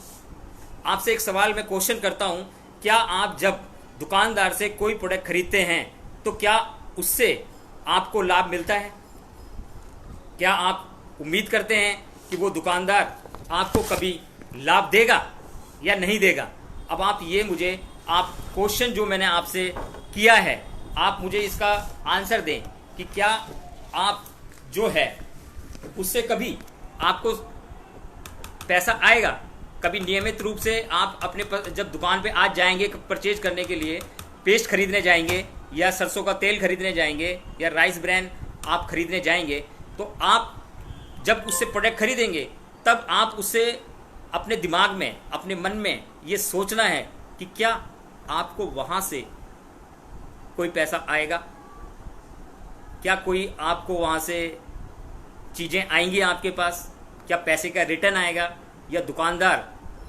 A: आपसे एक सवाल मैं क्वेश्चन करता हूँ, क्या आप जब दुकानदार से कोई प्रोडक्ट खरीदते हैं तो क्या उससे आपको लाभ मिलता है? क्या आप उम्मीद करते हैं कि वो दुकानदार आपको कभी लाभ देगा या नहीं देगा? अब आप ये मुझे आप क्वेश्चन जो मैंने आपसे किया है, आप मुझे इसका आंसर दें कि क्या आप जो है उससे कभी आपको पैसा आएगा? कभी नियमित रूप से आप अपने जब दुकान पे आज जाएंगे परचेज करने के लिए, पेस्ट खरीदने जाएंगे या सरसों का तेल खरीदने जाएंगे या राइस ब्रांड आप खरीदने जाएंगे, तो आप जब उससे प्रोडक्ट खरीदेंगे तब आप उससे अपने दिमाग में, अपने मन में ये सोचना है कि क्या आपको वहाँ से कोई पैसा आएगा? क्या कोई आपको वहाँ से चीज़ें आएंगी आपके पास? क्या पैसे का रिटर्न आएगा? या दुकानदार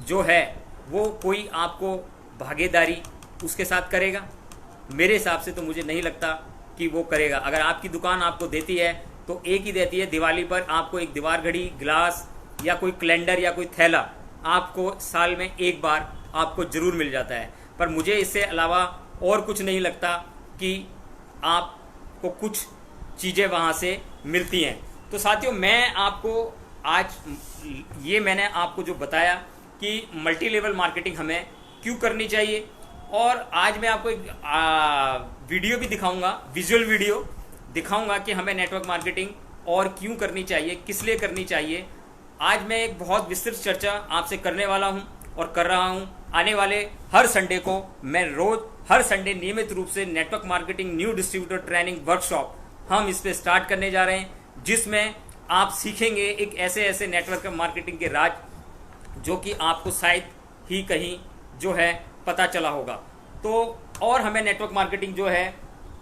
A: जो है वो कोई आपको भागीदारी उसके साथ करेगा? मेरे हिसाब से तो मुझे नहीं लगता कि वो करेगा। अगर आपकी दुकान आपको देती है तो एक ही देती है, दिवाली पर आपको एक दीवार घड़ी, ग्लास या कोई कैलेंडर या कोई थैला आपको साल में एक बार आपको जरूर मिल जाता है। पर मुझे इससे अलावा और कुछ नहीं लगता कि आपको कुछ चीज़ें वहाँ से मिलती हैं। तो साथियों, मैं आपको आज ये मैंने आपको जो बताया कि मल्टी लेवल मार्केटिंग हमें क्यों करनी चाहिए, और आज मैं आपको एक वीडियो भी दिखाऊंगा, विजुअल वीडियो दिखाऊंगा कि हमें नेटवर्क मार्केटिंग और क्यों करनी चाहिए, किस लिए करनी चाहिए। आज मैं एक बहुत विस्तृत चर्चा आपसे करने वाला हूं और कर रहा हूं। आने वाले हर संडे को मैं रोज हर संडे नियमित रूप से network marketing new distributor training workshop हम इस पे स्टार्ट करने जा रहे हैं, जिसमें आप सीखेंगे एक ऐसे नेटवर्क मार्केटिंग के राज जो कि आपको शायद ही कहीं जो है पता चला होगा। तो और हमें नेटवर्क मार्केटिंग जो है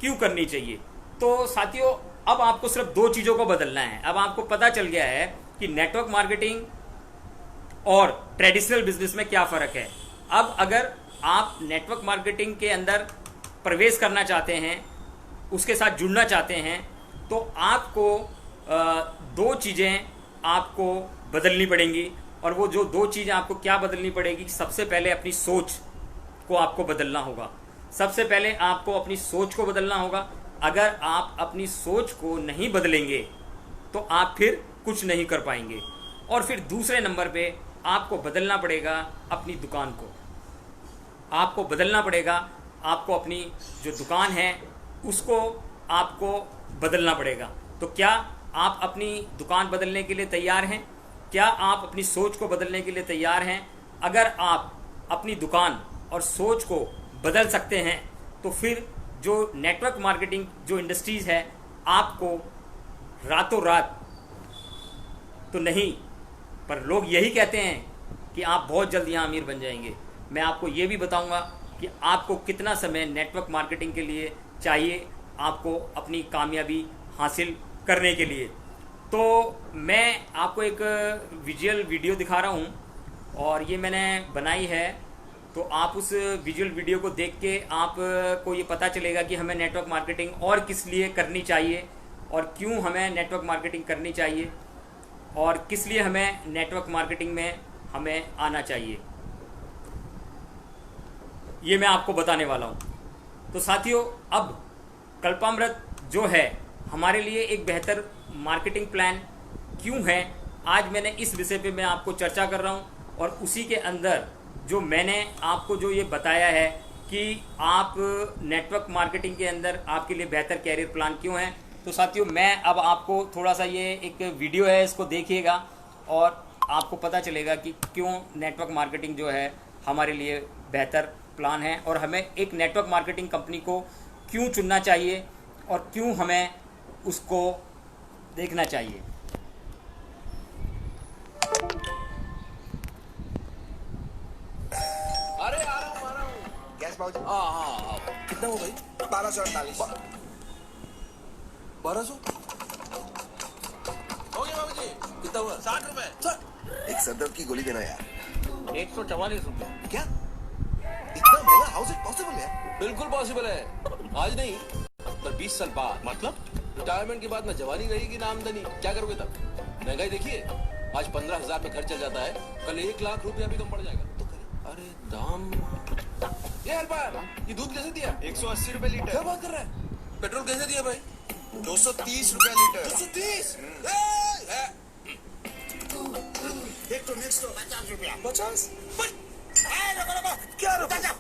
A: क्यों करनी चाहिए। तो साथियों, अब आपको सिर्फ 2 चीज़ों को बदलना है। अब आपको पता चल गया है कि नेटवर्क मार्केटिंग और ट्रेडिशनल बिजनेस में क्या फ़र्क है। अब अगर आप नेटवर्क मार्केटिंग के अंदर प्रवेश करना चाहते हैं, उसके साथ जुड़ना चाहते हैं, तो आपको 2 चीज़ें आपको बदलनी पड़ेंगी। और वो जो 2 चीज़ें आपको क्या बदलनी पड़ेगी, सबसे पहले अपनी सोच को आपको बदलना होगा। सबसे पहले आपको अपनी सोच को बदलना होगा। अगर आप अपनी सोच को नहीं बदलेंगे तो आप फिर कुछ नहीं कर पाएंगे। और फिर दूसरे नंबर पे आपको बदलना पड़ेगा अपनी दुकान को, आपको बदलना पड़ेगा, आपको अपनी जो दुकान है उसको आपको बदलना पड़ेगा। तो क्या आप अपनी दुकान बदलने के लिए तैयार हैं? क्या आप अपनी सोच को बदलने के लिए तैयार हैं? अगर आप अपनी दुकान और सोच को बदल सकते हैं तो फिर जो नेटवर्क मार्केटिंग जो इंडस्ट्रीज़ है, आपको रातों रात तो नहीं, पर लोग यही कहते हैं कि आप बहुत जल्द यहाँ अमीर बन जाएंगे। मैं आपको ये भी बताऊंगा कि आपको कितना समय नेटवर्क मार्केटिंग के लिए चाहिए, आपको अपनी कामयाबी हासिल करने के लिए। तो मैं आपको एक विजुअल वीडियो दिखा रहा हूँ और ये मैंने बनाई है, तो आप उस विजुअल वीडियो को देख के आपको ये पता चलेगा कि हमें नेटवर्क मार्केटिंग और किस लिए करनी चाहिए और क्यों हमें नेटवर्क मार्केटिंग करनी चाहिए और किस लिए हमें नेटवर्क मार्केटिंग में हमें आना चाहिए, ये मैं आपको बताने वाला हूँ। तो साथियों, अब कल्पामृत जो है हमारे लिए एक बेहतर मार्केटिंग प्लान क्यों है, आज मैंने इस विषय पे मैं आपको चर्चा कर रहा हूँ और उसी के अंदर जो मैंने आपको जो ये बताया है कि आप नेटवर्क मार्केटिंग के अंदर आपके लिए बेहतर कैरियर प्लान क्यों है। तो साथियों, मैं अब आपको थोड़ा सा ये एक वीडियो है, इसको देखिएगा और आपको पता चलेगा कि क्यों नेटवर्क मार्केटिंग जो है हमारे लिए बेहतर प्लान है और हमें एक नेटवर्क मार्केटिंग कंपनी को क्यों चुनना चाहिए और क्यों हमें उसको देखना चाहिए।
B: अरे आ रहा हूँ।
C: गैस भाव
B: हाँ कितना हुआ भाई?
C: 1248।
B: 1200 हो गया बाबू जी। कितना हुआ? 60 रुपए।
C: एक सदर की गोली देना यार।
B: 144 रुपए।
C: क्या इतना महंगा? हाउ इज इट पॉसिबल यार?
B: बिल्कुल पॉसिबल है, आज नहीं पर 20 साल बाद। मतलब रिटायरमेंट के बाद ना जवानी रहेगी ना आमदनी, क्या करोगे तब? महंगाई देखिए, आज 15,000 पे खर्च चल जाता है, कल 1 लाख रुपया भी कम पड़ जाएगा। तो करें। अरे दाम, ये हेल्पर, ये दूध कैसे दिया?
C: 180 रुपए लीटर।
B: क्या बात कर रहा है? पेट्रोल कैसे दिया भाई?
C: 230 रुपए लीटर।
B: 230।
C: एक तो नेक्स्ट 50 रुपया।
B: 50।
C: क्या रुपया?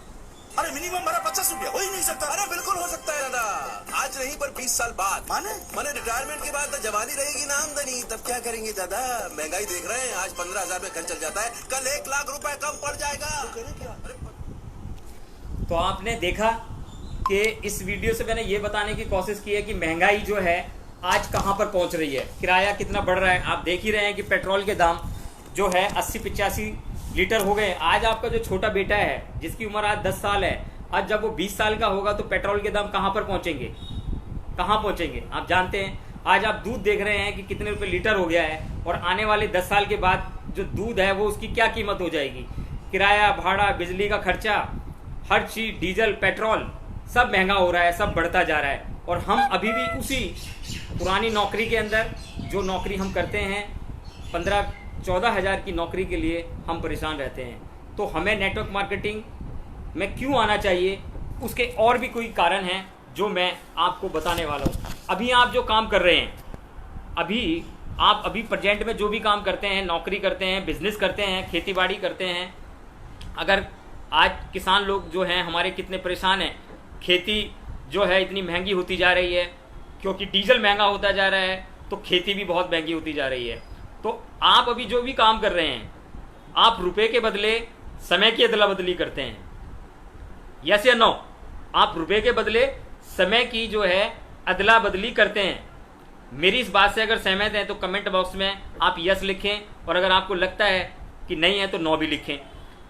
C: अरे मिनिमम भरा 50 रुपया हो ही नहीं सकता।
B: अरे बिल्कुल हो सकता है दादा, आज नहीं पर 20 साल बाद।
C: माने
B: रिटायरमेंट के बाद तो जवानी रहेगी ना आमदनी, तब क्या करेंगे दादा? महंगाई देख रहे हैं, आज 15,000 में खर्च चल जाता है, कल 1 लाख रुपए कम पड़ जाएगा।
C: तो करें क्या?
A: तो आपने देखा कि इस वीडियो से मैंने ये बताने की कोशिश की है कि महंगाई जो है आज कहाँ पर पहुँच रही है, किराया कितना बढ़ रहा है। आप देख ही रहे हैं कि पेट्रोल के दाम जो है 80-85 लीटर हो गए। आज आपका जो छोटा बेटा है जिसकी उम्र आज 10 साल है, आज जब वो 20 साल का होगा तो पेट्रोल के दाम कहाँ पर पहुँचेंगे, कहाँ पहुँचेंगे आप जानते हैं। आज आप दूध देख रहे हैं कि कितने रुपए लीटर हो गया है और आने वाले 10 साल के बाद जो दूध है वो उसकी क्या कीमत हो जाएगी। किराया, भाड़ा, बिजली का खर्चा, हर चीज़, डीजल, पेट्रोल सब महंगा हो रहा है, सब बढ़ता जा रहा है। और हम अभी भी उसी पुरानी नौकरी के अंदर, जो नौकरी हम करते हैं 15-14 हज़ार की नौकरी के लिए हम परेशान रहते हैं। तो हमें नेटवर्क मार्केटिंग में क्यों आना चाहिए, उसके और भी कोई कारण हैं जो मैं आपको बताने वाला हूँ। अभी आप जो काम कर रहे हैं, अभी प्रेजेंट में जो भी काम करते हैं, नौकरी करते हैं, बिजनेस करते हैं, खेती बाड़ी करते हैं, अगर आज किसान लोग जो हैं हमारे कितने परेशान हैं, खेती जो है इतनी महंगी होती जा रही है क्योंकि डीजल महंगा होता जा रहा है, तो खेती भी बहुत महंगी होती जा रही है। तो आप अभी जो भी काम कर रहे हैं, आप रुपए के बदले समय की अदला बदली करते हैं, यस या नो? आप रुपए के बदले समय की जो है अदला बदली करते हैं। मेरी इस बात से अगर सहमत हैं तो कमेंट बॉक्स में आप यस लिखें और अगर आपको लगता है कि नहीं है तो नो भी लिखें।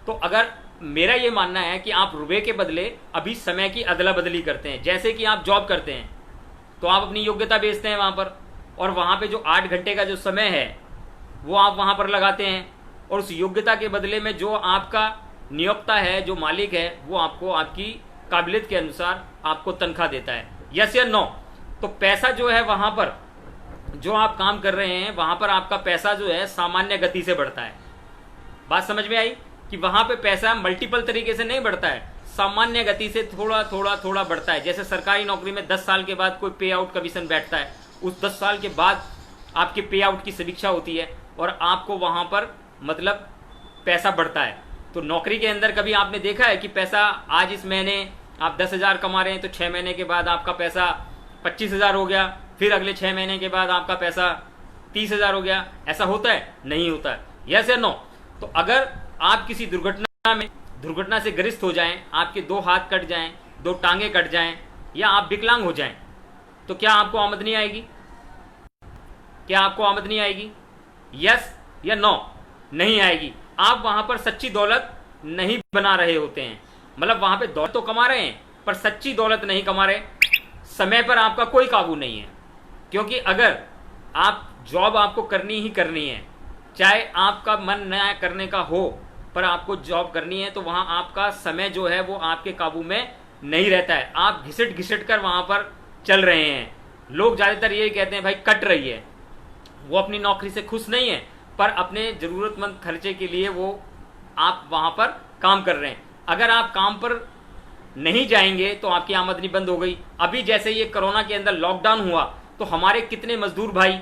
A: तो अगर मेरा ये मानना है कि आप रुपए के बदले अभी समय की अदला बदली करते हैं। जैसे कि आप जॉब करते हैं तो आप अपनी योग्यता बेचते हैं वहाँ पर, और वहाँ पे जो 8 घंटे का जो समय है वो आप वहाँ पर लगाते हैं, और उस योग्यता के बदले में जो आपका नियोक्ता है, जो मालिक है, वो आपको आपकी काबिलियत के अनुसार आपको तनख्वाह देता है, यस या नो? तो पैसा जो है वहाँ पर जो आप काम कर रहे हैं वहाँ पर आपका पैसा जो है सामान्य गति से बढ़ता है। बात समझ में आई कि वहाँ पे पैसा मल्टीपल तरीके से नहीं बढ़ता है, सामान्य गति से थोड़ा थोड़ा थोड़ा बढ़ता है। जैसे सरकारी नौकरी में 10 साल के बाद कोई पे आउट कमीशन बैठता है, उस 10 साल के बाद आपके पे आउट की समीक्षा होती है और आपको वहाँ पर मतलब पैसा बढ़ता है। तो नौकरी के अंदर कभी आपने देखा है कि पैसा आज इस महीने आप 10,000 कमा रहे हैं तो 6 महीने के बाद आपका पैसा 25,000 हो गया, फिर अगले 6 महीने के बाद आपका पैसा 30,000 हो गया? ऐसा होता है? नहीं होता है। यस या नो? तो अगर आप किसी दुर्घटना से ग्रस्त हो जाएं, आपके 2 हाथ कट जाएं, 2 टांगे कट जाएं, या आप विकलांग हो जाएं, तो क्या आपको आमदनी आएगी? क्या आपको आमदनी आएगी? यस या नो? नहीं आएगी। आप वहां पर सच्ची दौलत नहीं बना रहे होते हैं, मतलब वहां पे दौलत तो कमा रहे हैं पर सच्ची दौलत नहीं कमा रहे। समय पर आपका कोई काबू नहीं है, क्योंकि अगर आप जॉब आपको करनी ही करनी है, चाहे आपका मन न करने का हो, पर आपको जॉब करनी है, तो वहां आपका समय जो है वो आपके काबू में नहीं रहता है। आप घिसट घिसट कर वहां पर चल रहे हैं। लोग ज्यादातर यही कहते हैं भाई कट रही है। वो अपनी नौकरी से खुश नहीं है, पर अपने जरूरतमंद खर्चे के लिए वो आप वहां पर काम कर रहे हैं। अगर आप काम पर नहीं जाएंगे तो आपकी आमदनी बंद हो गई। अभी जैसे ये कोरोना के अंदर लॉकडाउन हुआ तो हमारे कितने मजदूर भाई,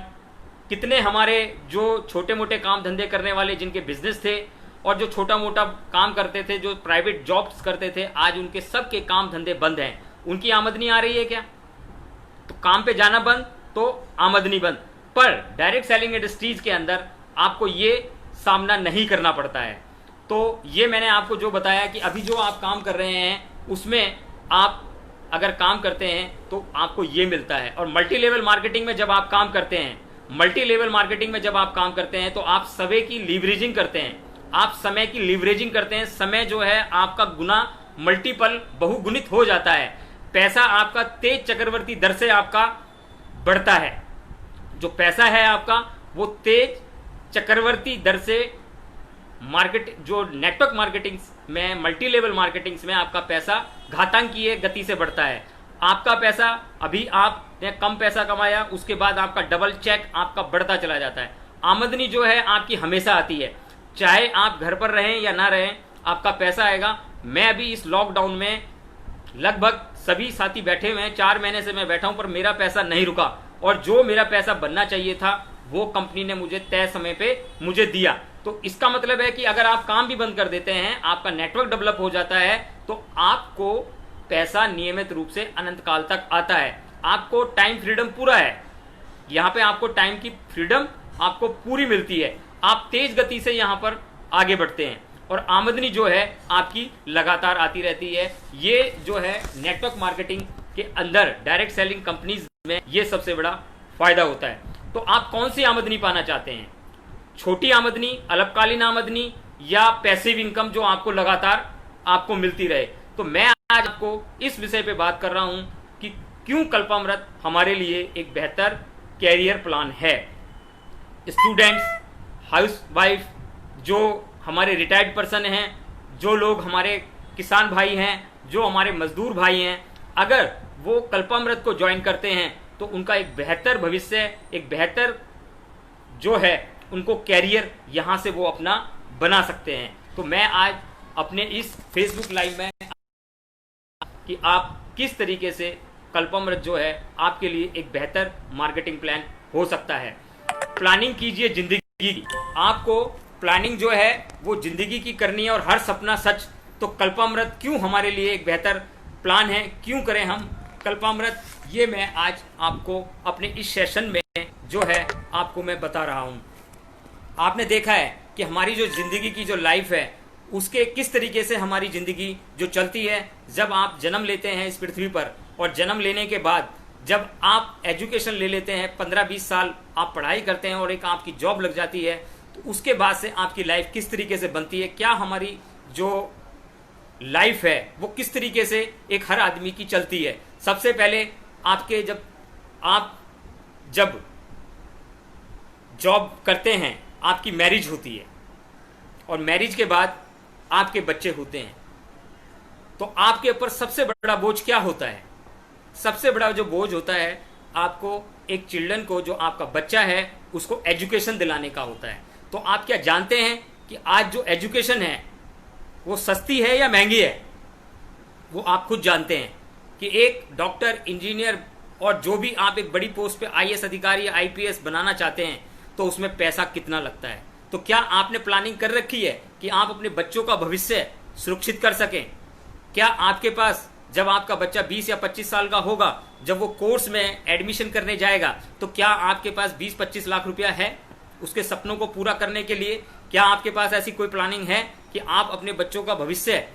A: कितने हमारे जो छोटे मोटे काम धंधे करने वाले जिनके बिजनेस थे और जो छोटा मोटा काम करते थे, जो प्राइवेट जॉब्स करते थे, आज उनके सबके काम धंधे बंद हैं। उनकी आमदनी आ रही है क्या? तो काम पे जाना बंद तो आमदनी बंद। पर डायरेक्ट सेलिंग इंडस्ट्रीज के अंदर आपको ये सामना नहीं करना पड़ता है। तो ये मैंने आपको जो बताया कि अभी जो आप काम कर रहे हैं उसमें आप अगर काम करते हैं तो आपको ये मिलता है। और मल्टी लेवल मार्केटिंग में जब आप काम करते हैं, तो आप समय की लीवरेजिंग करते हैं, आप समय की लीवरेजिंग करते हैं। समय जो है आपका गुना मल्टीपल बहुगुणित हो जाता है। पैसा आपका तेज चक्रवर्ती दर से आपका बढ़ता है। जो पैसा है आपका वो तेज चक्रवर्ती दर से जो नेटवर्क मार्केटिंग में, मल्टी लेवल मार्केटिंग्स में आपका पैसा घातांकीय गति से बढ़ता है। आपका पैसा, अभी आपने कम पैसा कमाया, उसके बाद आपका डबल चेक आपका बढ़ता चला जाता है। आमदनी जो है आपकी हमेशा आती है, चाहे आप घर पर रहें या ना रहें, आपका पैसा आएगा। मैं अभी इस लॉकडाउन में लगभग सभी साथी बैठे हुए हैं, 4 महीने से मैं बैठा हूं, पर मेरा पैसा नहीं रुका। और जो मेरा पैसा बनना चाहिए था वो कंपनी ने मुझे तय समय पे मुझे दिया। तो इसका मतलब है कि अगर आप काम भी बंद कर देते हैं, आपका नेटवर्क डेवलप हो जाता है, तो आपको पैसा नियमित रूप से अनंत काल तक आता है। आपको टाइम फ्रीडम पूरा है। यहाँ पे आपको टाइम की फ्रीडम आपको पूरी मिलती है। आप तेज गति से यहाँ पर आगे बढ़ते हैं और आमदनी जो है आपकी लगातार आती रहती है। ये जो है नेटवर्क मार्केटिंग के अंदर डायरेक्ट सेलिंग कंपनीज में ये सबसे बड़ा फायदा होता है। तो आप कौन सी आमदनी पाना चाहते हैं? छोटी आमदनी, अल्पकालीन आमदनी, या पैसिव इनकम जो आपको लगातार आपको मिलती रहे? तो मैं आज आपको इस विषय पे बात कर रहा हूं कि क्यों कल्पामृत हमारे लिए एक बेहतर कैरियर प्लान है। स्टूडेंट्स, हाउसवाइफ, जो हमारे रिटायर्ड पर्सन हैं, जो लोग हमारे किसान भाई हैं, जो हमारे मजदूर भाई हैं, अगर वो कल्पामृत को ज्वाइन करते हैं तो उनका एक बेहतर भविष्य, एक बेहतर जो है उनको कैरियर यहाँ से वो अपना बना सकते हैं। तो मैं आज अपने इस फेसबुक लाइव में कि आप किस तरीके से कल्पामृत जो है आपके लिए एक बेहतर मार्केटिंग प्लान हो सकता है। प्लानिंग कीजिए जिंदगी की। आपको प्लानिंग जो है वो जिंदगी की करनी है और हर सपना सच। तो कल्पामृत क्यों हमारे लिए एक बेहतर प्लान है, क्यों करें हम कल्पामृत, ये मैं आज आपको अपने इस सेशन में जो है आपको मैं बता रहा हूं। आपने देखा है कि हमारी जो जिंदगी की जो लाइफ है उसके किस तरीके से हमारी जिंदगी जो चलती है। जब आप जन्म लेते हैं इस पृथ्वी पर, और जन्म लेने के बाद जब आप एजुकेशन ले लेते हैं, 15-20 साल आप पढ़ाई करते हैं और एक आपकी जॉब लग जाती है, तो उसके बाद से आपकी लाइफ किस तरीके से बनती है, क्या हमारी जो लाइफ है वो किस तरीके से एक हर आदमी की चलती है। सबसे पहले आपके आप जब जॉब करते हैं आपकी मैरिज होती है, और मैरिज के बाद आपके बच्चे होते हैं। तो आपके ऊपर सबसे बड़ा बोझ क्या होता है? सबसे बड़ा जो बोझ होता है आपको एक चिल्ड्रन को, जो आपका बच्चा है, उसको एजुकेशन दिलाने का होता है। तो आप क्या जानते हैं कि आज जो एजुकेशन है वो सस्ती है या महंगी है? वो आप खुद जानते हैं कि एक डॉक्टर, इंजीनियर और जो भी आप एक बड़ी पोस्ट पे IAS अधिकारी या IPS बनाना चाहते हैं तो उसमें पैसा कितना लगता है। तो तो क्या आपने प्लानिंग कर रखी है कि आप अपने बच्चों का भविष्य सुरक्षित कर सकें? क्या आपके पास जब आपका बच्चा 20 या 25 साल का होगा, जब वो कोर्स में एडमिशन करने जाएगा, तो क्या आपके पास 20-25 लाख रुपया है उसके सपनों को पूरा करने के लिए? क्या आपके पास ऐसी कोई प्लानिंग है कि आप अपने बच्चों का भविष्य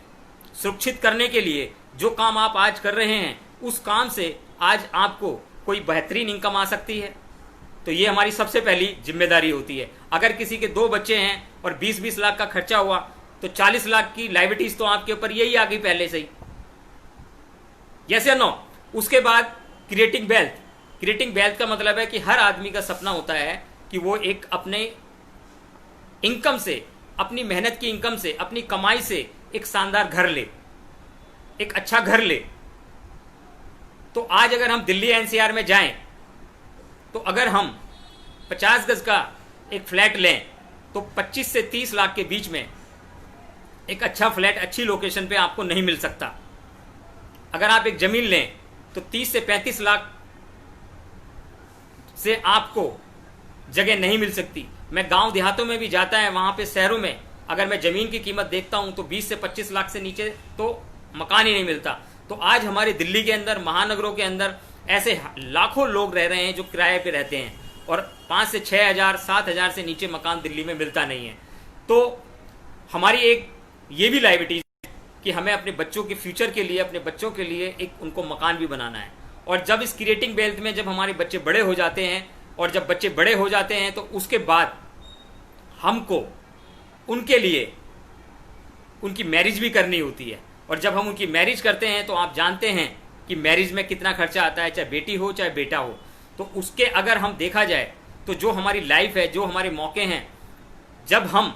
A: सुरक्षित करने के लिए जो काम आप आज कर रहे हैं, उस काम से आज आपको कोई बेहतरीन इनकम आ सकती है? तो ये हमारी सबसे पहली जिम्मेदारी होती है। अगर किसी के 2 बच्चे हैं और 20-20 लाख का खर्चा हुआ, तो 40 लाख की लायबिलिटीज तो आपके ऊपर यही आ गई पहले से ही। यस या नो? उसके बाद क्रिएटिंग वेल्थ। क्रिएटिंग वेल्थ का मतलब है कि हर आदमी का सपना होता है कि वो एक अपने इनकम से, अपनी मेहनत की इनकम से, अपनी कमाई से एक शानदार घर ले, एक अच्छा घर ले। तो आज अगर हम दिल्ली एनसीआर में जाएं, तो अगर हम 50 गज का एक फ्लैट लें तो 25 से 30 लाख के बीच में एक अच्छा फ्लैट अच्छी लोकेशन पे आपको नहीं मिल सकता। अगर आप एक जमीन लें तो 30 से 35 लाख से आपको जगह नहीं मिल सकती। मैं गांव देहातों में भी जाता है, वहां पे शहरों में अगर मैं जमीन की कीमत देखता हूं तो 20 से 25 लाख से नीचे तो मकान ही नहीं मिलता। तो आज हमारे दिल्ली के अंदर, महानगरों के अंदर ऐसे लाखों लोग रह रहे हैं जो किराए पे रहते हैं और 5 से 6 हजार 7 हजार से नीचे मकान दिल्ली में मिलता नहीं है। तो हमारी एक ये भी लायबिलिटी कि हमें अपने बच्चों के फ्यूचर के लिए, अपने बच्चों के लिए एक उनको मकान भी बनाना है। और जब इस क्रिएटिंग वेल्थ में जब हमारे बच्चे बड़े हो जाते हैं, और जब बच्चे बड़े हो जाते हैं तो उसके बाद हमको उनके लिए उनकी मैरिज भी करनी होती है। और जब हम उनकी मैरिज करते हैं तो आप जानते हैं कि मैरिज में कितना खर्चा आता है, चाहे बेटी हो चाहे बेटा हो। तो उसके अगर हम देखा जाए तो जो हमारी लाइफ है, जो हमारे मौके हैं, जब हम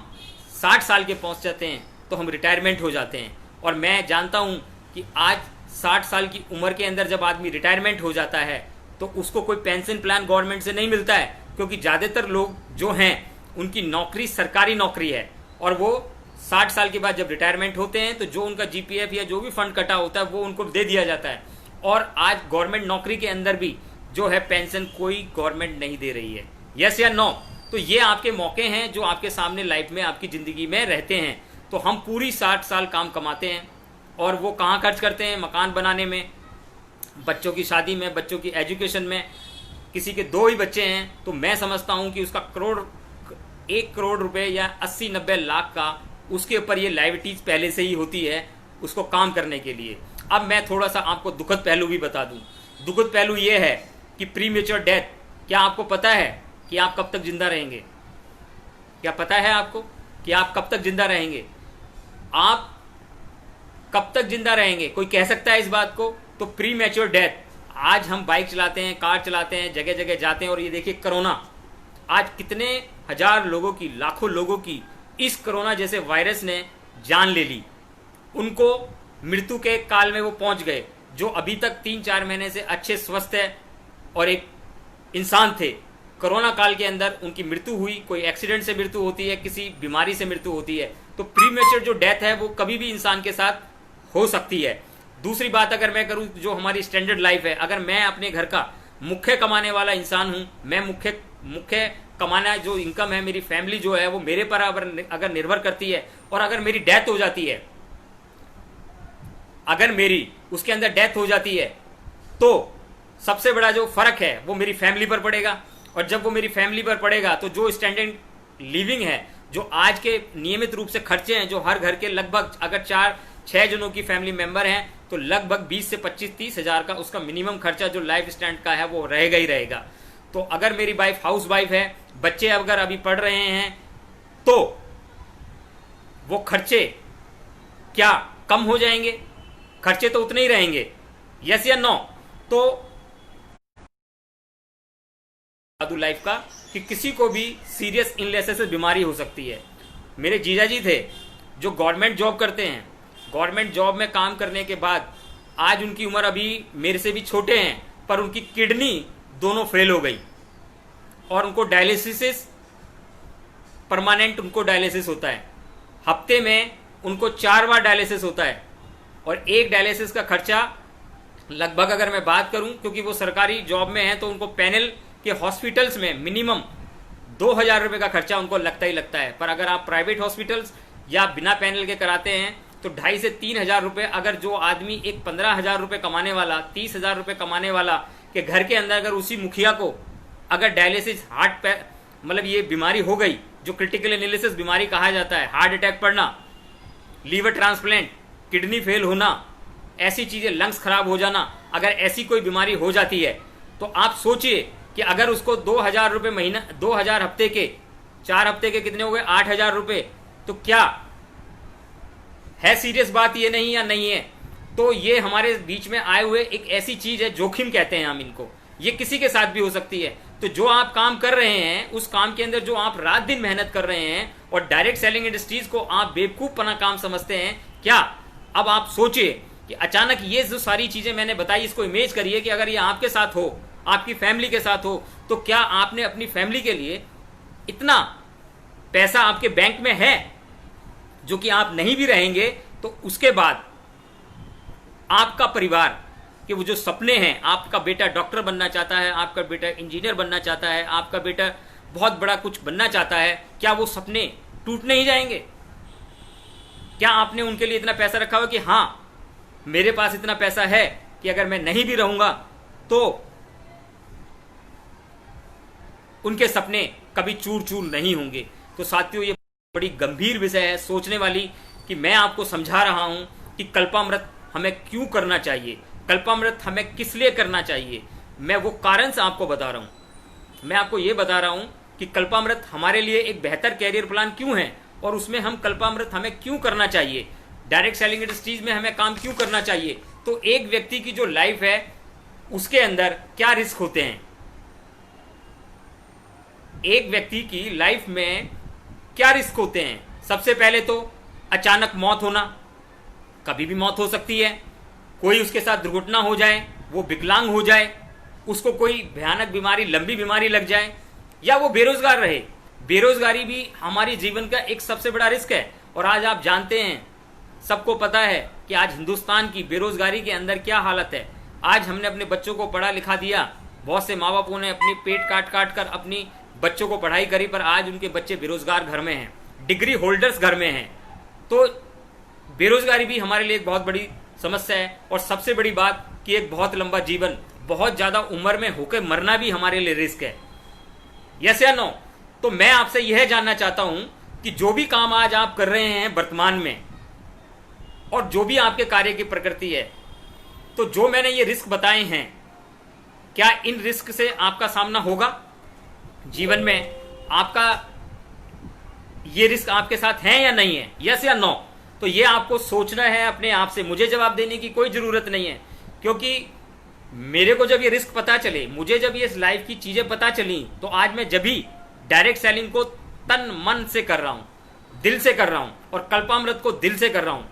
A: 60 साल के पहुंच जाते हैं तो हम रिटायरमेंट हो जाते हैं। और मैं जानता हूं कि आज 60 साल की उम्र के अंदर जब आदमी रिटायरमेंट हो जाता है तो उसको कोई पेंशन प्लान गवर्नमेंट से नहीं मिलता है, क्योंकि ज़्यादातर लोग जो हैं उनकी नौकरी सरकारी नौकरी है। और वो 60 साल के बाद जब रिटायरमेंट होते हैं तो जो उनका जीपीएफ या जो भी फंड कटा होता है वो उनको दे दिया जाता है। और आज गवर्नमेंट नौकरी के अंदर भी जो है पेंशन कोई गवर्नमेंट नहीं दे रही है। यस या नो? तो ये आपके मौके हैं जो आपके सामने लाइफ में, आपकी ज़िंदगी में रहते हैं। तो हम पूरी 60 साल काम कमाते हैं और वो कहाँ खर्च करते हैं? मकान बनाने में, बच्चों की शादी में, बच्चों की एजुकेशन में। किसी के 2 ही बच्चे हैं तो मैं समझता हूँ कि उसका 1 करोड़ रुपए या 80-90 लाख का उसके ऊपर ये लायबिलिटीज पहले से ही होती है उसको काम करने के लिए। अब मैं थोड़ा सा आपको दुखद पहलू भी बता दूं। दुखद पहलू ये है कि प्रीमेच्योर डेथ। क्या आपको पता है कि आप कब तक जिंदा रहेंगे? क्या पता है आपको कि आप कब तक जिंदा रहेंगे? आप कब तक जिंदा रहेंगे? कोई कह सकता है इस बात को? तो प्रीमेच्योर डेथ। आज हम बाइक चलाते हैं, कार चलाते हैं, जगह जगह जाते हैं, और ये देखिए कोरोना, आज कितने हजार लोगों की, लाखों लोगों की इस कोरोना जैसे वायरस ने जान ले ली। उनको मृत्यु के काल में वो पहुंच गए, जो अभी तक 3-4 महीने से अच्छे स्वस्थ है और एक इंसान थे। कोरोना काल के अंदर उनकी मृत्यु हुई, कोई एक्सीडेंट से मृत्यु होती है, किसी बीमारी से मृत्यु होती है। तो प्रीमेच्योर जो डेथ है वो कभी भी इंसान के साथ हो सकती है। दूसरी बात अगर मैं करूं, जो हमारी स्टैंडर्ड लाइफ है, अगर मैं अपने घर का मुख्य कमाने वाला इंसान हूं, मैं मुख्य कमाना जो इनकम है, मेरी फैमिली जो है वो मेरे पर अगर निर्भर करती है, और अगर मेरी डेथ हो जाती है, अगर मेरी उसके अंदर डेथ हो जाती है, तो सबसे बड़ा जो फर्क है वो मेरी फैमिली पर पड़ेगा। और जब वो मेरी फैमिली पर पड़ेगा तो जो स्टैंडर्ड लिविंग है, जो आज के नियमित रूप से खर्चे हैं, जो हर घर के लगभग अगर 4-6 जनों की फैमिली मेंबर हैं तो लगभग 20 से 25-30 हजार का उसका मिनिमम खर्चा जो लाइफ स्टैंडर्ड का है वो रहेगा ही रहेगा। तो अगर मेरी वाइफ हाउस वाइफ है, बच्चे अगर अभी पढ़ रहे हैं, तो वो खर्चे क्या कम हो जाएंगे? खर्चे तो उतने ही रहेंगे। यस या नो? तो लाइफ का कि किसी को भी सीरियस इलनेस से बीमारी हो सकती है। मेरे जीजाजी थे जो गवर्नमेंट जॉब करते हैं, गवर्नमेंट जॉब में काम करने के बाद आज उनकी उम्र अभी मेरे से भी छोटे हैं, पर उनकी किडनी दोनों फेल हो गई और उनको डायलिसिस, परमानेंट उनको डायलिसिस होता है। हफ्ते में उनको 4 बार डायलिसिस होता है और एक डायलिसिस का खर्चा लगभग, अगर मैं बात करूं, क्योंकि वो सरकारी जॉब में है, तो उनको पैनल के हॉस्पिटल्स में मिनिमम 2,000 रुपये का खर्चा उनको लगता ही लगता है। पर अगर आप प्राइवेट हॉस्पिटल्स या बिना पैनल के कराते हैं तो 2,500 से 3,000 रुपये, अगर जो आदमी एक 15,000 रुपये कमाने वाला, 30,000 रुपये कमाने वाला के घर के अंदर अगर उसी मुखिया को अगर डायलिसिस, हार्ट पे मतलब ये बीमारी हो गई जो क्रिटिकल एनालिसिस बीमारी कहा जाता है, हार्ट अटैक पड़ना, लीवर ट्रांसप्लांट, किडनी फेल होना, ऐसी चीजें, लंग्स खराब हो जाना, अगर ऐसी कोई बीमारी हो जाती है तो आप सोचिए कि अगर उसको 2,000 रुपये महीना, 2,000 हफ्ते के, 4 हफ्ते के कितने हो गए, 8,000 रुपये, तो क्या है सीरियस बात ये नहीं या नहीं है? तो ये हमारे बीच में आए हुए एक ऐसी चीज है, जोखिम कहते हैं हम इनको, ये किसी के साथ भी हो सकती है। तो जो आप काम कर रहे हैं उस काम के अंदर जो आप रात दिन मेहनत कर रहे हैं और डायरेक्ट सेलिंग इंडस्ट्रीज को आप बेवकूफपना काम समझते हैं क्या? अब आप सोचिए कि अचानक ये जो सारी चीजें मैंने बताई, इसको इमेज करिए कि अगर ये आपके साथ हो, आपकी फैमिली के साथ हो, तो क्या आपने अपनी फैमिली के लिए इतना पैसा आपके बैंक में है जो कि आप नहीं भी रहेंगे तो उसके बाद आपका परिवार कि वो जो सपने हैं, आपका बेटा डॉक्टर बनना चाहता है, आपका बेटा इंजीनियर बनना चाहता है, आपका बेटा बहुत बड़ा कुछ बनना चाहता है, क्या वो सपने टूट नहीं जाएंगे? क्या आपने उनके लिए इतना पैसा रखा हुआ कि हाँ मेरे पास इतना पैसा है कि अगर मैं नहीं भी रहूंगा तो उनके सपने कभी चूर चूर नहीं होंगे? तो साथियों, ये बड़ी गंभीर विषय है सोचने वाली कि मैं आपको समझा रहा हूं कि कल्पामृत हमें क्यों करना चाहिए, कल्पामृत हमें किस लिए करना चाहिए। मैं वो कारण से आपको बता रहा हूं। मैं आपको ये बता रहा हूं कि कल्पामृत हमारे लिए एक बेहतर कैरियर प्लान क्यों है और उसमें हम कल्पामृत हमें क्यों करना चाहिए, डायरेक्ट सेलिंग इंडस्ट्रीज में हमें काम क्यों करना चाहिए। तो एक व्यक्ति की जो लाइफ है उसके अंदर क्या रिस्क होते हैं, एक व्यक्ति की लाइफ में क्या रिस्क होते हैं। सबसे पहले तो अचानक मौत होना, कभी भी मौत हो सकती है, कोई उसके साथ दुर्घटना हो जाए, वो विकलांग हो जाए, उसको कोई भयानक बीमारी, लंबी बीमारी लग जाए, या वो बेरोजगार रहे। बेरोजगारी भी हमारे जीवन का एक सबसे बड़ा रिस्क है। और आज आप जानते हैं, सबको पता है कि आज हिंदुस्तान की बेरोजगारी के अंदर क्या हालत है। आज हमने अपने बच्चों को पढ़ा लिखा दिया, बहुत से माँ बापों ने अपनी पेट काट काट कर अपनी बच्चों को पढ़ाई करी, पर आज उनके बच्चे बेरोजगार घर में हैं, डिग्री होल्डर्स घर में हैं। तो बेरोजगारी भी हमारे लिए एक बहुत बड़ी समस्या है। और सबसे बड़ी बात कि एक बहुत लंबा जीवन, बहुत ज्यादा उम्र में होकर मरना भी हमारे लिए रिस्क है। यस या नो? तो मैं आपसे यह जानना चाहता हूं कि जो भी काम आज आप कर रहे हैं वर्तमान में और जो भी आपके कार्य की प्रकृति है, तो जो मैंने ये रिस्क बताए हैं, क्या इन रिस्क से आपका सामना होगा जीवन में? आपका ये रिस्क आपके साथ है या नहीं है? यस या नो? तो ये आपको सोचना है अपने आप से। मुझे जवाब देने की कोई जरूरत नहीं है, क्योंकि मेरे को जब ये रिस्क पता चले, मुझे जब ये लाइफ की चीजें पता चली, तो आज मैं जब भी डायरेक्ट सेलिंग को तन मन से कर रहा हूं, दिल से कर रहा हूं, और कल्पामृत को दिल से कर रहा हूं।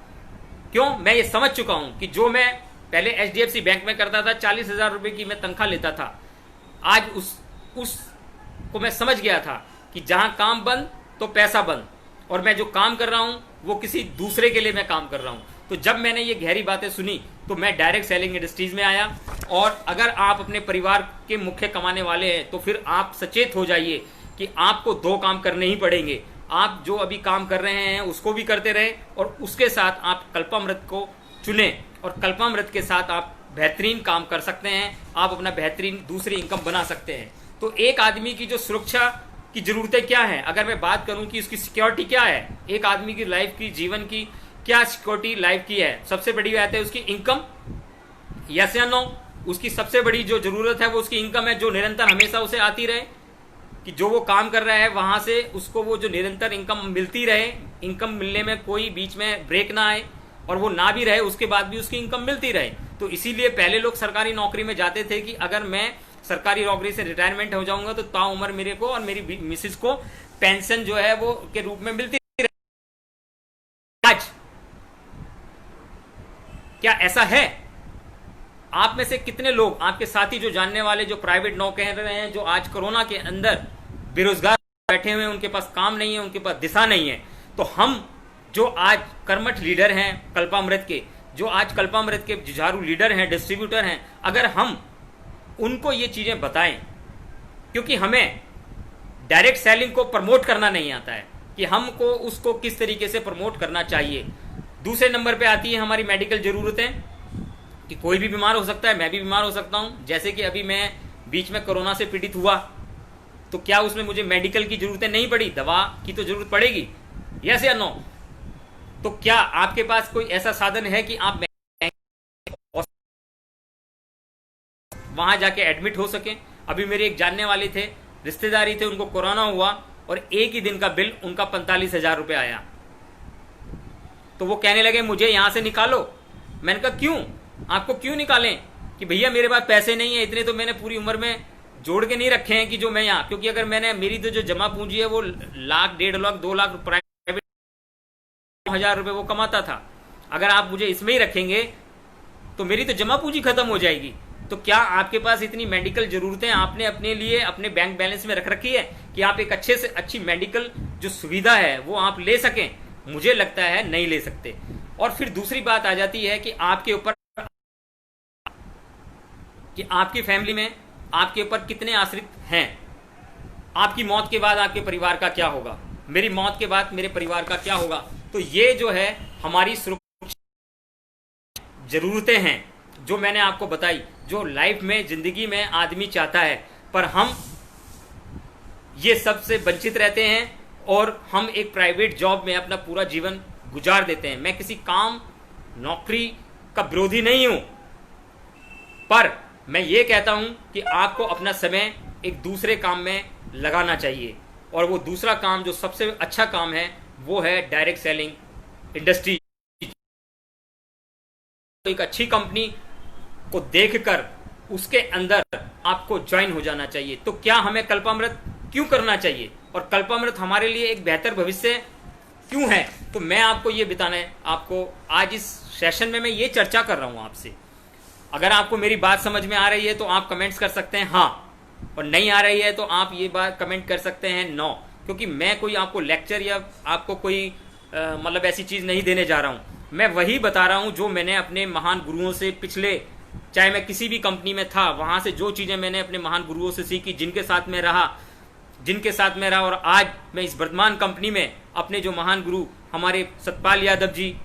A: क्यों? मैं ये समझ चुका हूं कि जो मैं पहले HDFC बैंक में करता था, 40,000 रुपए की मैं तनख्वाह लेता था, आज उस को मैं समझ गया था कि जहां काम बंद तो पैसा बंद, और मैं जो काम कर रहा हूं वो किसी दूसरे के लिए मैं काम कर रहा हूं। तो जब मैंने ये गहरी बातें सुनी तो मैं डायरेक्ट सेलिंग इंडस्ट्रीज में आया। और अगर आप अपने परिवार के मुख्य कमाने वाले हैं तो फिर आप सचेत हो जाइए कि आपको 2 काम करने ही पड़ेंगे। आप जो अभी काम कर रहे हैं उसको भी करते रहे और उसके साथ आप कल्पामृत को चुने, और कल्पामृत के साथ आप बेहतरीन काम कर सकते हैं, आप अपना बेहतरीन दूसरी इनकम बना सकते हैं। तो एक आदमी की जो सुरक्षा की जरूरतें क्या है, अगर मैं बात करूं कि उसकी सिक्योरिटी क्या है, एक आदमी की लाइफ की, जीवन की क्या सिक्योरिटी लाइफ की है, सबसे बड़ी बात है उसकी इनकम। यस या नो? उसकी सबसे बड़ी जो जरूरत है वो उसकी इनकम है, जो निरंतर हमेशा उसे आती रहे, कि जो वो काम कर रहा है वहां से उसको वो जो निरंतर इनकम मिलती रहे, इनकम मिलने में कोई बीच में ब्रेक ना आए, और वो ना भी रहे उसके बाद भी उसकी इनकम मिलती रहे। तो इसीलिए पहले लोग सरकारी नौकरी में जाते थे कि अगर मैं सरकारी नौकरी से रिटायरमेंट हो जाऊंगा तो ताउम्र मेरे को और मेरी मिसेज को पेंशन जो है वो के रूप में मिलती रहे। आज क्या ऐसा है? आप में से कितने लोग, आपके साथी जो जानने वाले, जो प्राइवेट नौकरी कर रहे हैं, जो आज कोरोना के अंदर बेरोजगार बैठे हुए हैं, उनके पास काम नहीं है, उनके पास दिशा नहीं है। तो हम जो आज कर्मठ लीडर हैं कल्पामृत के, जो आज कल्पामृत के जुझारू लीडर हैं, डिस्ट्रीब्यूटर हैं, अगर हम उनको ये चीजें बताएं, क्योंकि हमें डायरेक्ट सेलिंग को प्रमोट करना नहीं आता है कि हमको उसको किस तरीके से प्रमोट करना चाहिए। दूसरे नंबर पे आती है हमारी मेडिकल जरूरतें, कि कोई भी बीमार हो सकता है, मैं भी बीमार हो सकता हूं। जैसे कि अभी मैं बीच में कोरोना से पीड़ित हुआ, तो क्या उसमें मुझे मेडिकल की जरूरतें नहीं पड़ी? दवा की तो जरूरत पड़ेगी, यस या नो? तो क्या आपके पास कोई ऐसा साधन है कि आप वहां जाके एडमिट हो सके? अभी मेरे एक जानने वाले थे, रिश्तेदारी थे, उनको कोरोना हुआ और एक ही दिन का बिल उनका 45,000 रुपये आया। तो वो कहने लगे मुझे यहां से निकालो। मैंने कहा क्यों? आपको क्यों निकालें? कि भैया मेरे पास पैसे नहीं है, इतने तो मैंने पूरी उम्र में जोड़ के नहीं रखे हैं कि जो मैं यहाँ, क्योंकि अगर मैंने मेरी तो जो जमा पूंजी है वो 1,00,000, 1.5 लाख, 2 लाख प्राइवेट 9,000 रुपये वो कमाता था। अगर आप मुझे इसमें ही रखेंगे तो मेरी तो जमा पूंजी खत्म हो जाएगी। तो क्या आपके पास इतनी मेडिकल जरूरतें आपने अपने लिए अपने बैंक बैलेंस में रख रखी है कि आप एक अच्छे से अच्छी मेडिकल जो सुविधा है वो आप ले सकें? मुझे लगता है नहीं ले सकते। और फिर दूसरी बात आ जाती है कि आपके ऊपर, कि आपकी फैमिली में आपके ऊपर कितने आश्रित हैं। आपकी मौत के बाद आपके परिवार का क्या होगा? मेरी मौत के बाद मेरे परिवार का क्या होगा? तो ये जो है हमारी जरूरतें हैं जो मैंने आपको बताई, जो लाइफ में, जिंदगी में आदमी चाहता है, पर हम ये सबसे वंचित रहते हैं और हम एक प्राइवेट जॉब में अपना पूरा जीवन गुजार देते हैं। मैं किसी काम, नौकरी का विरोधी नहीं हूं, पर मैं ये कहता हूं कि आपको अपना समय एक दूसरे काम में लगाना चाहिए। और वो दूसरा काम जो सबसे अच्छा काम है वो है डायरेक्ट सेलिंग इंडस्ट्री। एक अच्छी कंपनी को देखकर उसके अंदर आपको ज्वाइन हो जाना चाहिए। तो क्या हमें कल्पामृत क्यों करना चाहिए और कल्पामृत हमारे लिए एक बेहतर भविष्य क्यों है? तो मैं आपको ये बताना है, आपको आज इस सेशन में मैं ये चर्चा कर रहा हूं आपसे। अगर आपको मेरी बात समझ में आ रही है तो आप कमेंट्स कर सकते हैं हाँ, और नहीं आ रही है तो आप ये बात कमेंट कर सकते हैं नो, क्योंकि मैं कोई आपको लेक्चर या आपको कोई मतलब ऐसी चीज नहीं देने जा रहा हूं। मैं वही बता रहा हूं जो मैंने अपने महान गुरुओं से, पिछले, चाहे मैं किसी भी कंपनी में था, वहां से जो चीजें मैंने अपने महान गुरुओं से सीखी, जिनके साथ मैं रहा, और आज मैं इस वर्तमान कंपनी में अपने जो महान गुरु हमारे सतपाल यादव जी,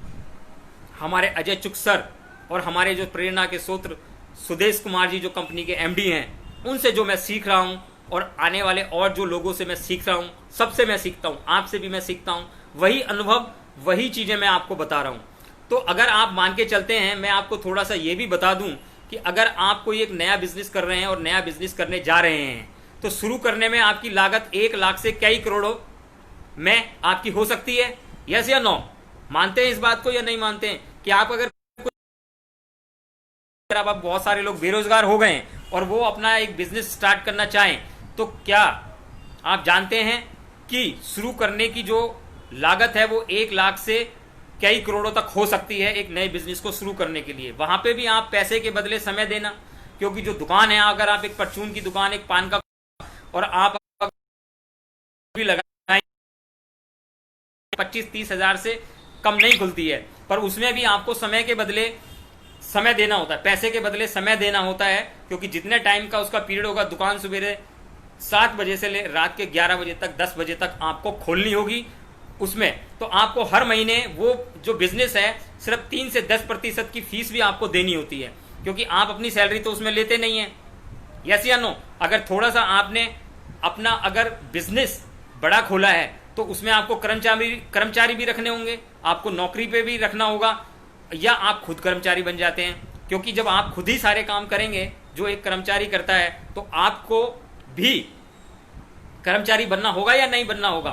A: हमारे अजय चुक सर और हमारे जो प्रेरणा के स्रोत सुदेश कुमार जी जो कंपनी के एमडी हैं, उनसे जो मैं सीख रहा हूं और आने वाले और जो लोगों से मैं सीख रहा हूं, सबसे मैं सीखता हूं, आपसे भी मैं सीखता हूं। वही अनुभव, वही चीजें मैं आपको बता रहा हूं। तो अगर आप मान के चलते हैं, मैं आपको थोड़ा सा ये भी बता दूं कि अगर आप कोई एक नया बिजनेस कर रहे हैं और नया बिजनेस करने जा रहे हैं, तो शुरू करने में आपकी लागत 1 लाख से कई करोड़ों में आपकी हो सकती है, यस या नो? मानते हैं इस बात को या नहीं मानते हैं? कि आप अगर आप बहुत सारे लोग बेरोजगार हो गए हैं और वो अपना एक बिजनेस स्टार्ट करना चाहें, तो क्या आप जानते हैं कि शुरू करने की जो लागत है वो 1 लाख से कई करोड़ों तक हो सकती है एक नए बिजनेस को शुरू करने के लिए। वहां पे भी आप पैसे के बदले समय देना, क्योंकि जो दुकान है, अगर आप एक परचून की दुकान, एक पान का, और आप भी लगाएं 25-30 हजार से कम नहीं खुलती है, पर उसमें भी आपको समय के बदले समय देना होता है, पैसे के बदले समय देना होता है, क्योंकि जितने टाइम का उसका पीरियड होगा, दुकान सुबह 7 बजे से ले रात के 11 बजे तक, 10 बजे तक आपको खोलनी होगी उसमें। तो आपको हर महीने वो जो बिजनेस है सिर्फ 3 से 10% की फीस भी आपको देनी होती है, क्योंकि आप अपनी सैलरी तो उसमें लेते नहीं है, यस या नो? अगर थोड़ा सा आपने अपना अगर बिजनेस बड़ा खोला है तो उसमें आपको कर्मचारी भी रखने होंगे, आपको नौकरी पे भी रखना होगा, या आप खुद कर्मचारी बन जाते हैं। क्योंकि जब आप खुद ही सारे काम करेंगे जो एक कर्मचारी करता है, तो आपको भी कर्मचारी बनना होगा या नहीं बनना होगा?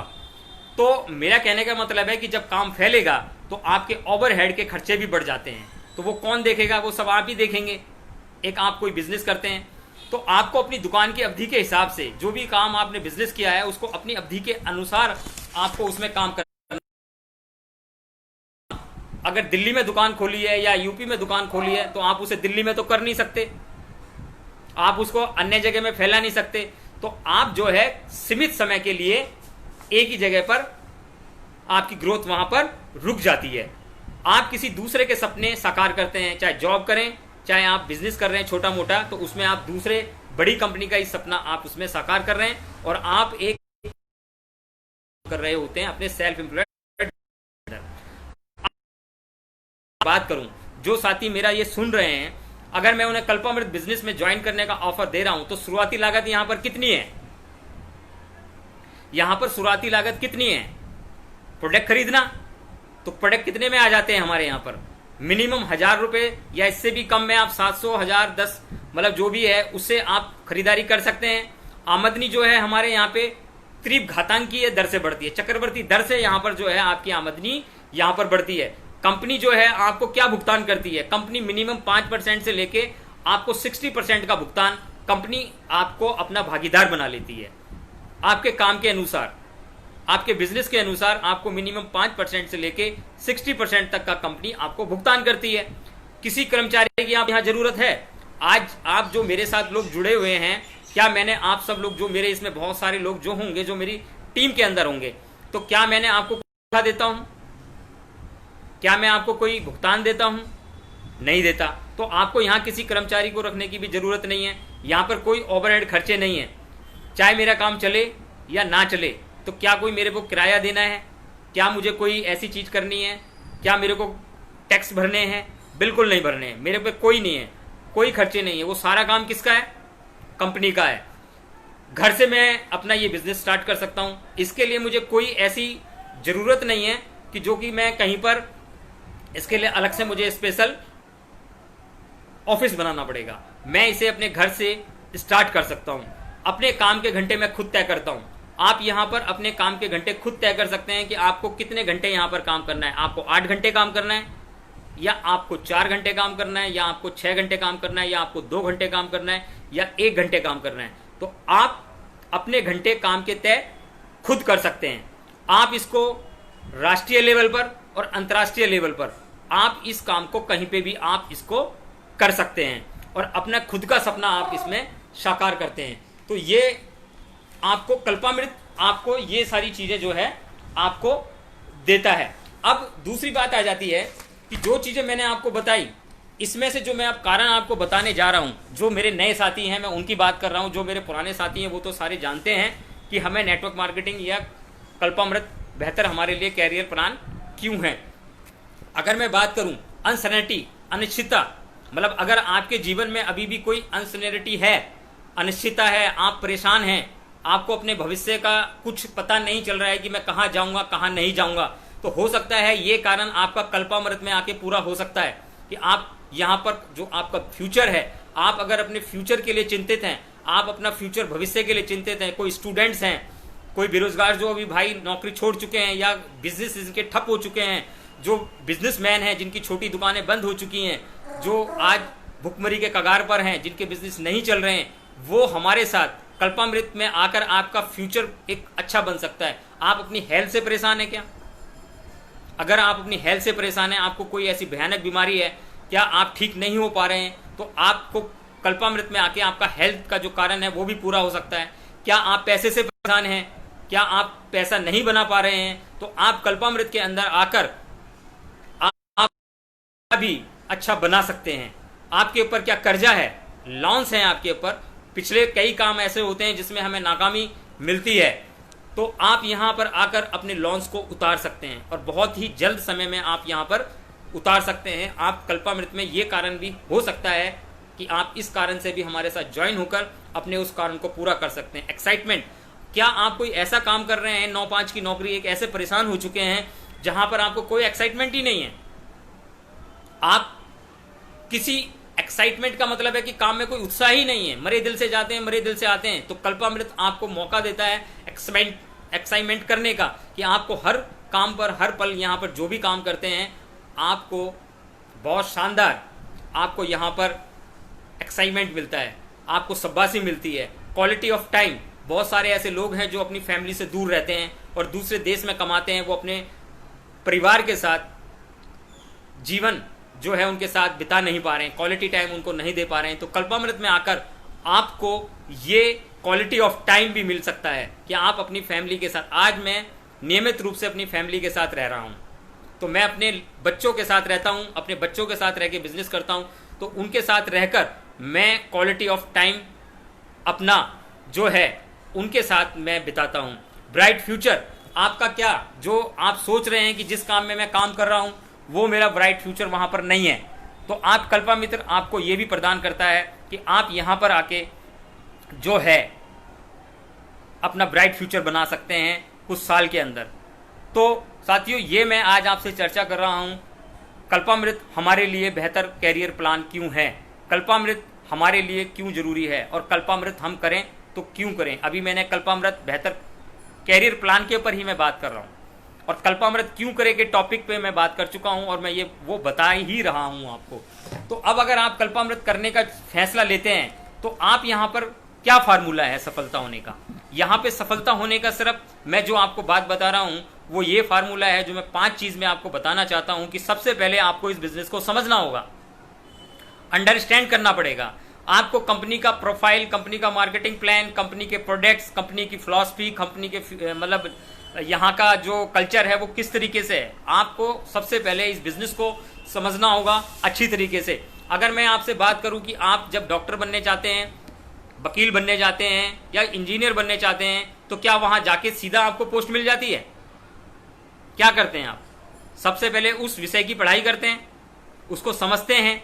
A: तो मेरा कहने का मतलब है कि जब काम फैलेगा तो आपके ओवरहेड के खर्चे भी बढ़ जाते हैं, तो वो कौन देखेगा? वो सब आप ही देखेंगे। एक आप कोई बिजनेस करते हैं तो आपको अपनी दुकान की अवधि के हिसाब से जो भी काम आपने बिजनेस किया है उसको अपनी अवधि के अनुसार आपको उसमें काम करना। अगर दिल्ली में दुकान खोली है या यूपी में दुकान खोली है तो आप उसे दिल्ली में तो कर नहीं सकते, आप उसको अन्य जगह में फैला नहीं सकते। तो आप जो है सीमित समय के लिए एक ही जगह पर आपकी ग्रोथ वहां पर रुक जाती है। आप किसी दूसरे के सपने साकार करते हैं, चाहे जॉब करें, चाहे आप बिजनेस कर रहे हैं छोटा मोटा, तो उसमें आप दूसरे बड़ी कंपनी का ही सपना आप उसमें साकार कर रहे हैं, और आप एक कर रहे होते हैं अपने सेल्फ एम्प्लॉयड। बात करूं, जो साथी मेरा ये सुन रहे हैं, अगर मैं उन्हें कल्पामृत बिजनेस में ज्वाइन करने का ऑफर दे रहा हूं तो शुरुआती लागत यहां पर कितनी है? यहां पर शुरुआती लागत कितनी है? प्रोडक्ट खरीदना, तो प्रोडक्ट कितने में आ जाते हैं हमारे यहां पर? मिनिमम 1000 रुपए या इससे भी कम में आप 700, 1000, 10 मतलब जो भी है उससे आप खरीदारी कर सकते हैं। आमदनी जो है हमारे यहाँ पे त्रिभ घातांकीय दर से बढ़ती है, चक्रवर्ती दर से यहाँ पर जो है आपकी आमदनी यहाँ पर बढ़ती है। कंपनी जो है आपको क्या भुगतान करती है? कंपनी मिनिमम 5% से लेके आपको 60% का भुगतान कंपनी आपको अपना भागीदार बना लेती है। आपके काम के अनुसार, आपके बिजनेस के अनुसार आपको मिनिमम 5% से लेके 60% तक का कंपनी आपको भुगतान करती है। किसी कर्मचारी की आप यहाँ जरूरत है? आज आप जो मेरे साथ लोग जुड़े हुए हैं, क्या मैंने आप सब लोग जो मेरे इसमें बहुत सारे लोग जो होंगे, जो मेरी टीम के अंदर होंगे, तो क्या मैंने आपको तनख्वाह देता हूं? क्या मैं आपको कोई भुगतान देता हूं? नहीं देता। तो आपको यहां किसी कर्मचारी को रखने की भी जरूरत नहीं है। यहां पर कोई ओवरहेड खर्चे नहीं है। चाहे मेरा काम चले या ना चले, तो क्या कोई मेरे को किराया देना है? क्या मुझे कोई ऐसी चीज करनी है? क्या मेरे को टैक्स भरने हैं? बिल्कुल नहीं भरने हैं। मेरे पे कोई नहीं है, कोई खर्चे नहीं है। वो सारा काम किसका है? कंपनी का है। घर से मैं अपना ये बिजनेस स्टार्ट कर सकता हूं। इसके लिए मुझे कोई ऐसी जरूरत नहीं है कि जो कि मैं कहीं पर इसके लिए अलग से मुझे स्पेशल ऑफिस बनाना पड़ेगा। मैं इसे अपने घर से स्टार्ट कर सकता हूं। अपने काम के घंटे मैं खुद तय करता हूं। आप यहां पर अपने काम के घंटे खुद तय कर सकते हैं कि आपको कितने घंटे यहां पर काम करना है। आपको 8 घंटे काम करना है, या आपको 4 घंटे काम करना है, या आपको 6 घंटे काम करना है, या आपको 2 घंटे काम करना है, या 1 घंटे काम करना है। तो आप अपने घंटे काम के तय खुद कर सकते हैं। आप इसको राष्ट्रीय लेवल पर और अंतर्राष्ट्रीय लेवल पर आप इस काम को कहीं पे भी आप इसको कर सकते हैं और अपना खुद का सपना आप इसमें साकार करते हैं। तो ये आपको कल्पामृत आपको ये सारी चीजें जो है आपको देता है। अब दूसरी बात आ जाती है कि जो चीजें मैंने आपको बताई, इसमें से जो मैं अब कारण आपको बताने जा रहा हूं, जो मेरे नए साथी हैं मैं उनकी बात कर रहा हूं। जो मेरे पुराने साथी हैं वो तो सारे जानते हैं कि हमें नेटवर्क मार्केटिंग या कल्पामृत बेहतर हमारे लिए कैरियर प्लान क्यों है। अगर मैं बात करूं अनसर्टेनिटी, अनिश्चितता, मतलब अगर आपके जीवन में अभी भी कोई अनसर्टेनिटी है, अनिश्चितता है, आप परेशान हैं, आपको अपने भविष्य का कुछ पता नहीं चल रहा है कि मैं कहाँ जाऊंगा कहाँ नहीं जाऊंगा, तो हो सकता है ये कारण आपका कल्पामृत में आके पूरा हो सकता है कि आप यहाँ पर जो आपका फ्यूचर है, आप अगर अपने फ्यूचर के लिए चिंतित हैं, आप अपना फ्यूचर भविष्य के लिए चिंतित हैं, कोई स्टूडेंट्स हैं, कोई बेरोजगार जो अभी भाई नौकरी छोड़ चुके हैं या बिजनेस इनके ठप हो चुके हैं, जो बिजनेसमैन हैं जिनकी छोटी दुकानें बंद हो चुकी हैं, जो आज भुखमरी के कगार पर हैं, जिनके बिजनेस नहीं चल रहे हैं, वो हमारे साथ कल्पामृत में आकर आपका फ्यूचर एक अच्छा बन सकता है। आप अपनी हेल्थ से परेशान है क्या? अगर आप अपनी हेल्थ से परेशान हैं, आपको कोई ऐसी भयानक बीमारी है, क्या आप ठीक नहीं हो पा रहे हैं, तो आपको कल्पामृत में आके आपका हेल्थ का जो कारण है वो भी पूरा हो सकता है। क्या आप पैसे से परेशान हैं, क्या आप पैसा नहीं बना पा रहे हैं, तो आप कल्पामृत के अंदर आकर आप भी अच्छा बना सकते हैं। आपके ऊपर क्या कर्जा है, लॉन्स हैं आपके ऊपर, पिछले कई काम ऐसे होते हैं जिसमें हमें नाकामी मिलती है, तो आप यहां पर आकर अपने लॉन्स को उतार सकते हैं और बहुत ही जल्द समय में आप यहां पर उतार सकते हैं। आप कल्पामृत में ये कारण भी हो सकता है कि आप इस कारण से भी हमारे साथ ज्वाइन होकर अपने उस कारण को पूरा कर सकते हैं। एक्साइटमेंट, क्या आप कोई ऐसा काम कर रहे हैं, 9-5 की नौकरी, एक ऐसे परेशान हो चुके हैं जहां पर आपको कोई एक्साइटमेंट ही नहीं है। आप किसी एक्साइटमेंट का मतलब है कि काम में कोई उत्साह ही नहीं है, मरे दिल से जाते हैं, मरे दिल से आते हैं, तो कल्पामृत आपको मौका देता है एक्साइटमेंट करने का कि आपको हर काम पर, हर पल यहाँ पर जो भी काम करते हैं, आपको बहुत शानदार, आपको यहाँ पर एक्साइटमेंट मिलता है, आपको शाबाशी मिलती है, क्वालिटी ऑफ टाइम। बहुत सारे ऐसे लोग हैं जो अपनी फैमिली से दूर रहते हैं और दूसरे देश में कमाते हैं, वो अपने परिवार के साथ जीवन जो है उनके साथ बिता नहीं पा रहे हैं, क्वालिटी टाइम उनको नहीं दे पा रहे हैं। तो कल्पामृत में आकर आपको ये क्वालिटी ऑफ टाइम भी मिल सकता है कि आप अपनी फैमिली के साथ, आज मैं नियमित रूप से अपनी फैमिली के साथ रह रहा हूं, तो मैं अपने बच्चों के साथ रहता हूं, अपने बच्चों के साथ रह के बिजनेस करता हूं, तो उनके साथ रहकर मैं क्वालिटी ऑफ टाइम अपना जो है उनके साथ मैं बिताता हूं। ब्राइट फ्यूचर, आपका क्या जो आप सोच रहे हैं कि जिस काम में मैं काम कर रहा हूं वो मेरा ब्राइट फ्यूचर वहां पर नहीं है, तो आप कल्पामित्र आपको ये भी प्रदान करता है कि आप यहां पर आके जो है अपना ब्राइट फ्यूचर बना सकते हैं कुछ साल के अंदर। तो साथियों, ये मैं आज आपसे चर्चा कर रहा हूं, कल्पामृत हमारे लिए बेहतर कैरियर प्लान क्यों है, कल्पामृत हमारे लिए क्यों जरूरी है, और कल्पामृत हम करें तो क्यों करें। अभी मैंने कल्पामृत बेहतर कैरियर प्लान के ऊपर ही मैं बात कर रहा हूं, और कल्पामृत क्यों करें के टॉपिक पे मैं बात कर चुका हूं, और मैं ये वो बता ही रहा हूं आपको। तो अब अगर आप कल्पामृत करने का फैसला लेते हैं तो आप यहां पर क्या फार्मूला है सफलता होने का। यहां पे सफलता होने का सिर्फ मैं जो आपको बात बता रहा हूं वो ये फार्मूला है जो मैं 5 चीज में आपको बताना चाहता हूं कि सबसे पहले आपको इस बिजनेस को समझना होगा, अंडरस्टैंड करना पड़ेगा। आपको कंपनी का प्रोफाइल, कंपनी का मार्केटिंग प्लान, कंपनी के प्रोडक्ट्स, कंपनी की फिलॉसफी, कंपनी के मतलब यहाँ का जो कल्चर है वो किस तरीके से है, आपको सबसे पहले इस बिजनेस को समझना होगा अच्छी तरीके से। अगर मैं आपसे बात करूं कि आप जब डॉक्टर बनने चाहते हैं, वकील बनने जाते हैं या इंजीनियर बनने चाहते हैं, तो क्या वहां जाके सीधा आपको पोस्ट मिल जाती है? क्या करते हैं आप? सबसे पहले उस विषय की पढ़ाई करते हैं, उसको समझते हैं,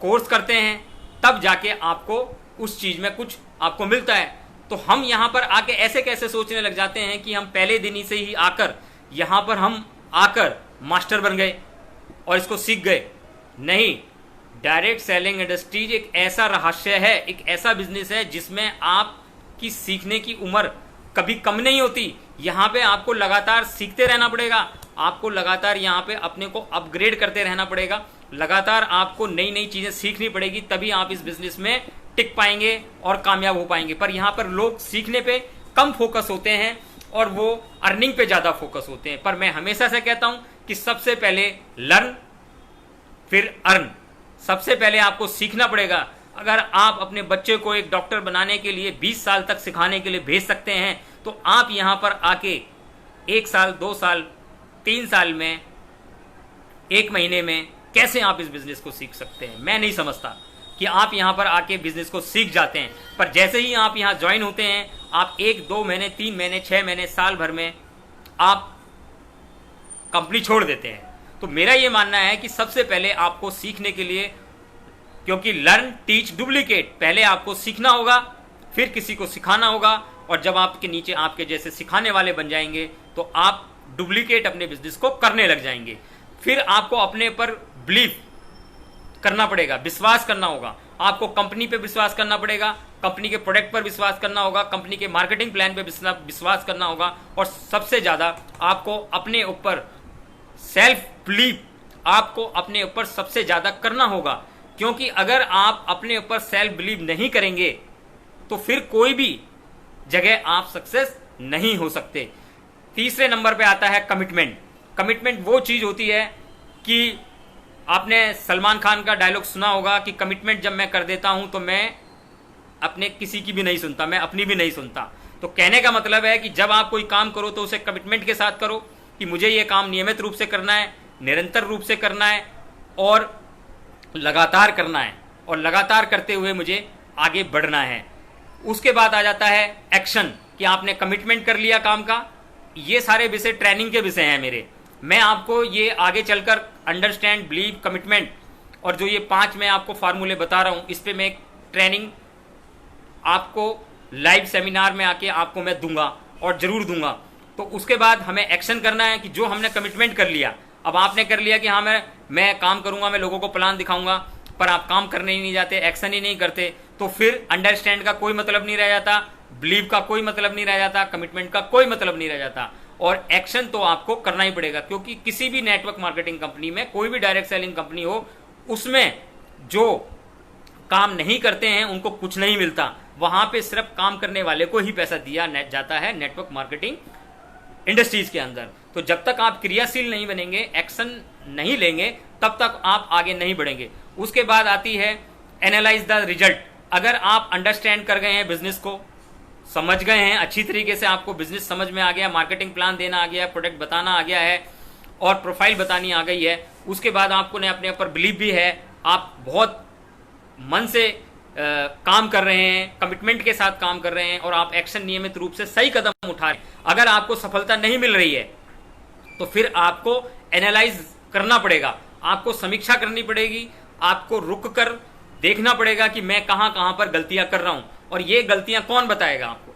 A: कोर्स करते हैं, तब जाके आपको उस चीज में कुछ आपको मिलता है। तो हम यहां पर आके ऐसे कैसे सोचने लग जाते हैं कि हम पहले दिन ही से ही आकर यहां पर हम आकर मास्टर बन गए और इसको सीख गए। नहीं, डायरेक्ट सेलिंग इंडस्ट्रीज एक ऐसा रहस्य है, एक ऐसा बिजनेस है जिसमें आपकी सीखने की उम्र कभी कम नहीं होती। यहां पे आपको लगातार सीखते रहना पड़ेगा, आपको लगातार यहां पे अपने को अपग्रेड करते रहना पड़ेगा, लगातार आपको नई नई चीजें सीखनी पड़ेगी, तभी आप इस बिजनेस में टिक पाएंगे और कामयाब हो पाएंगे। पर यहां पर लोग सीखने पे कम फोकस होते हैं और वो अर्निंग पे ज्यादा फोकस होते हैं। पर मैं हमेशा से कहता हूं कि सबसे पहले लर्न फिर अर्न। सबसे पहले आपको सीखना पड़ेगा। अगर आप अपने बच्चे को एक डॉक्टर बनाने के लिए 20 साल तक सिखाने के लिए भेज सकते हैं, तो आप यहां पर आके 1 साल, 2 साल, 3 साल में, 1 महीने में कैसे आप इस बिजनेस को सीख सकते हैं? मैं नहीं समझता कि आप यहां पर आके बिजनेस को सीख जाते हैं। पर जैसे ही आप यहां ज्वाइन होते हैं, आप 1, 2 महीने, 3 महीने, 6 महीने, साल भर में आप कंपनी छोड़ देते हैं। तो मेरा यह मानना है कि सबसे पहले आपको सीखने के लिए, क्योंकि लर्न टीच डुप्लीकेट, पहले आपको सीखना होगा, फिर किसी को सिखाना होगा, और जब आपके नीचे आपके जैसे सिखाने वाले बन जाएंगे तो आप डुप्लीकेट अपने बिजनेस को करने लग जाएंगे। फिर आपको अपने पर बिलीव करना पड़ेगा, विश्वास करना होगा। आपको कंपनी पे विश्वास करना पड़ेगा, कंपनी के प्रोडक्ट पर विश्वास करना होगा, कंपनी के मार्केटिंग प्लान पे विश्वास करना होगा, और सबसे ज्यादा आपको अपने ऊपर सेल्फ बिलीव, आपको अपने ऊपर सबसे ज्यादा करना होगा। क्योंकि अगर आप अपने ऊपर सेल्फ बिलीव नहीं करेंगे तो फिर कोई भी जगह आप सक्सेस नहीं हो सकते। तीसरे नंबर पे आता है कमिटमेंट। कमिटमेंट वो चीज होती है कि आपने सलमान खान का डायलॉग सुना होगा कि कमिटमेंट जब मैं कर देता हूं तो मैं अपने किसी की भी नहीं सुनता, मैं अपनी भी नहीं सुनता। तो कहने का मतलब है कि जब आप कोई काम करो तो उसे कमिटमेंट के साथ करो कि मुझे ये काम नियमित रूप से करना है, निरंतर रूप से करना है और लगातार करना है, और लगातार करते हुए मुझे आगे बढ़ना है। उसके बाद आ जाता है एक्शन, कि आपने कमिटमेंट कर लिया काम का। ये सारे विषय ट्रेनिंग के विषय हैं मेरे। मैं आपको ये आगे चलकर अंडरस्टैंड, बिलीव, कमिटमेंट और जो ये 5 मैं आपको फार्मूले बता रहा हूं, इस पे मैं एक ट्रेनिंग आपको लाइव सेमिनार में आके आपको मैं दूंगा और जरूर दूंगा। तो उसके बाद हमें एक्शन करना है कि जो हमने कमिटमेंट कर लिया, अब आपने कर लिया कि हाँ मैं काम करूंगा, मैं लोगों को प्लान दिखाऊंगा, पर आप काम करने ही नहीं जाते, एक्शन ही नहीं करते, तो फिर अंडरस्टैंड का कोई मतलब नहीं रह जाता, बिलीव का कोई मतलब नहीं रह जाता, कमिटमेंट का कोई मतलब नहीं रह जाता। और एक्शन तो आपको करना ही पड़ेगा, क्योंकि किसी भी नेटवर्क मार्केटिंग कंपनी में, कोई भी डायरेक्ट सेलिंग कंपनी हो, उसमें जो काम नहीं करते हैं उनको कुछ नहीं मिलता। वहां पे सिर्फ काम करने वाले को ही पैसा दिया जाता है नेटवर्क मार्केटिंग इंडस्ट्रीज के अंदर। तो जब तक आप क्रियाशील नहीं बनेंगे, एक्शन नहीं लेंगे, तब तक आप आगे नहीं बढ़ेंगे। उसके बाद आती है एनालाइज द रिजल्ट। अगर आप अंडरस्टैंड कर गए हैं, बिजनेस को समझ गए हैं अच्छी तरीके से, आपको बिजनेस समझ में आ गया, मार्केटिंग प्लान देना आ गया, प्रोडक्ट बताना आ गया है और प्रोफाइल बतानी आ गई है, उसके बाद आपको ने अपने ऊपर बिलीव भी है, आप बहुत मन से काम कर रहे हैं, कमिटमेंट के साथ काम कर रहे हैं और आप एक्शन नियमित रूप से सही कदम उठा रहे हैं, अगर आपको सफलता नहीं मिल रही है तो फिर आपको एनालाइज करना पड़ेगा, आपको समीक्षा करनी पड़ेगी, आपको रुक कर देखना पड़ेगा कि मैं कहां कहां पर गलतियां कर रहा हूं। और ये गलतियां कौन बताएगा आपको?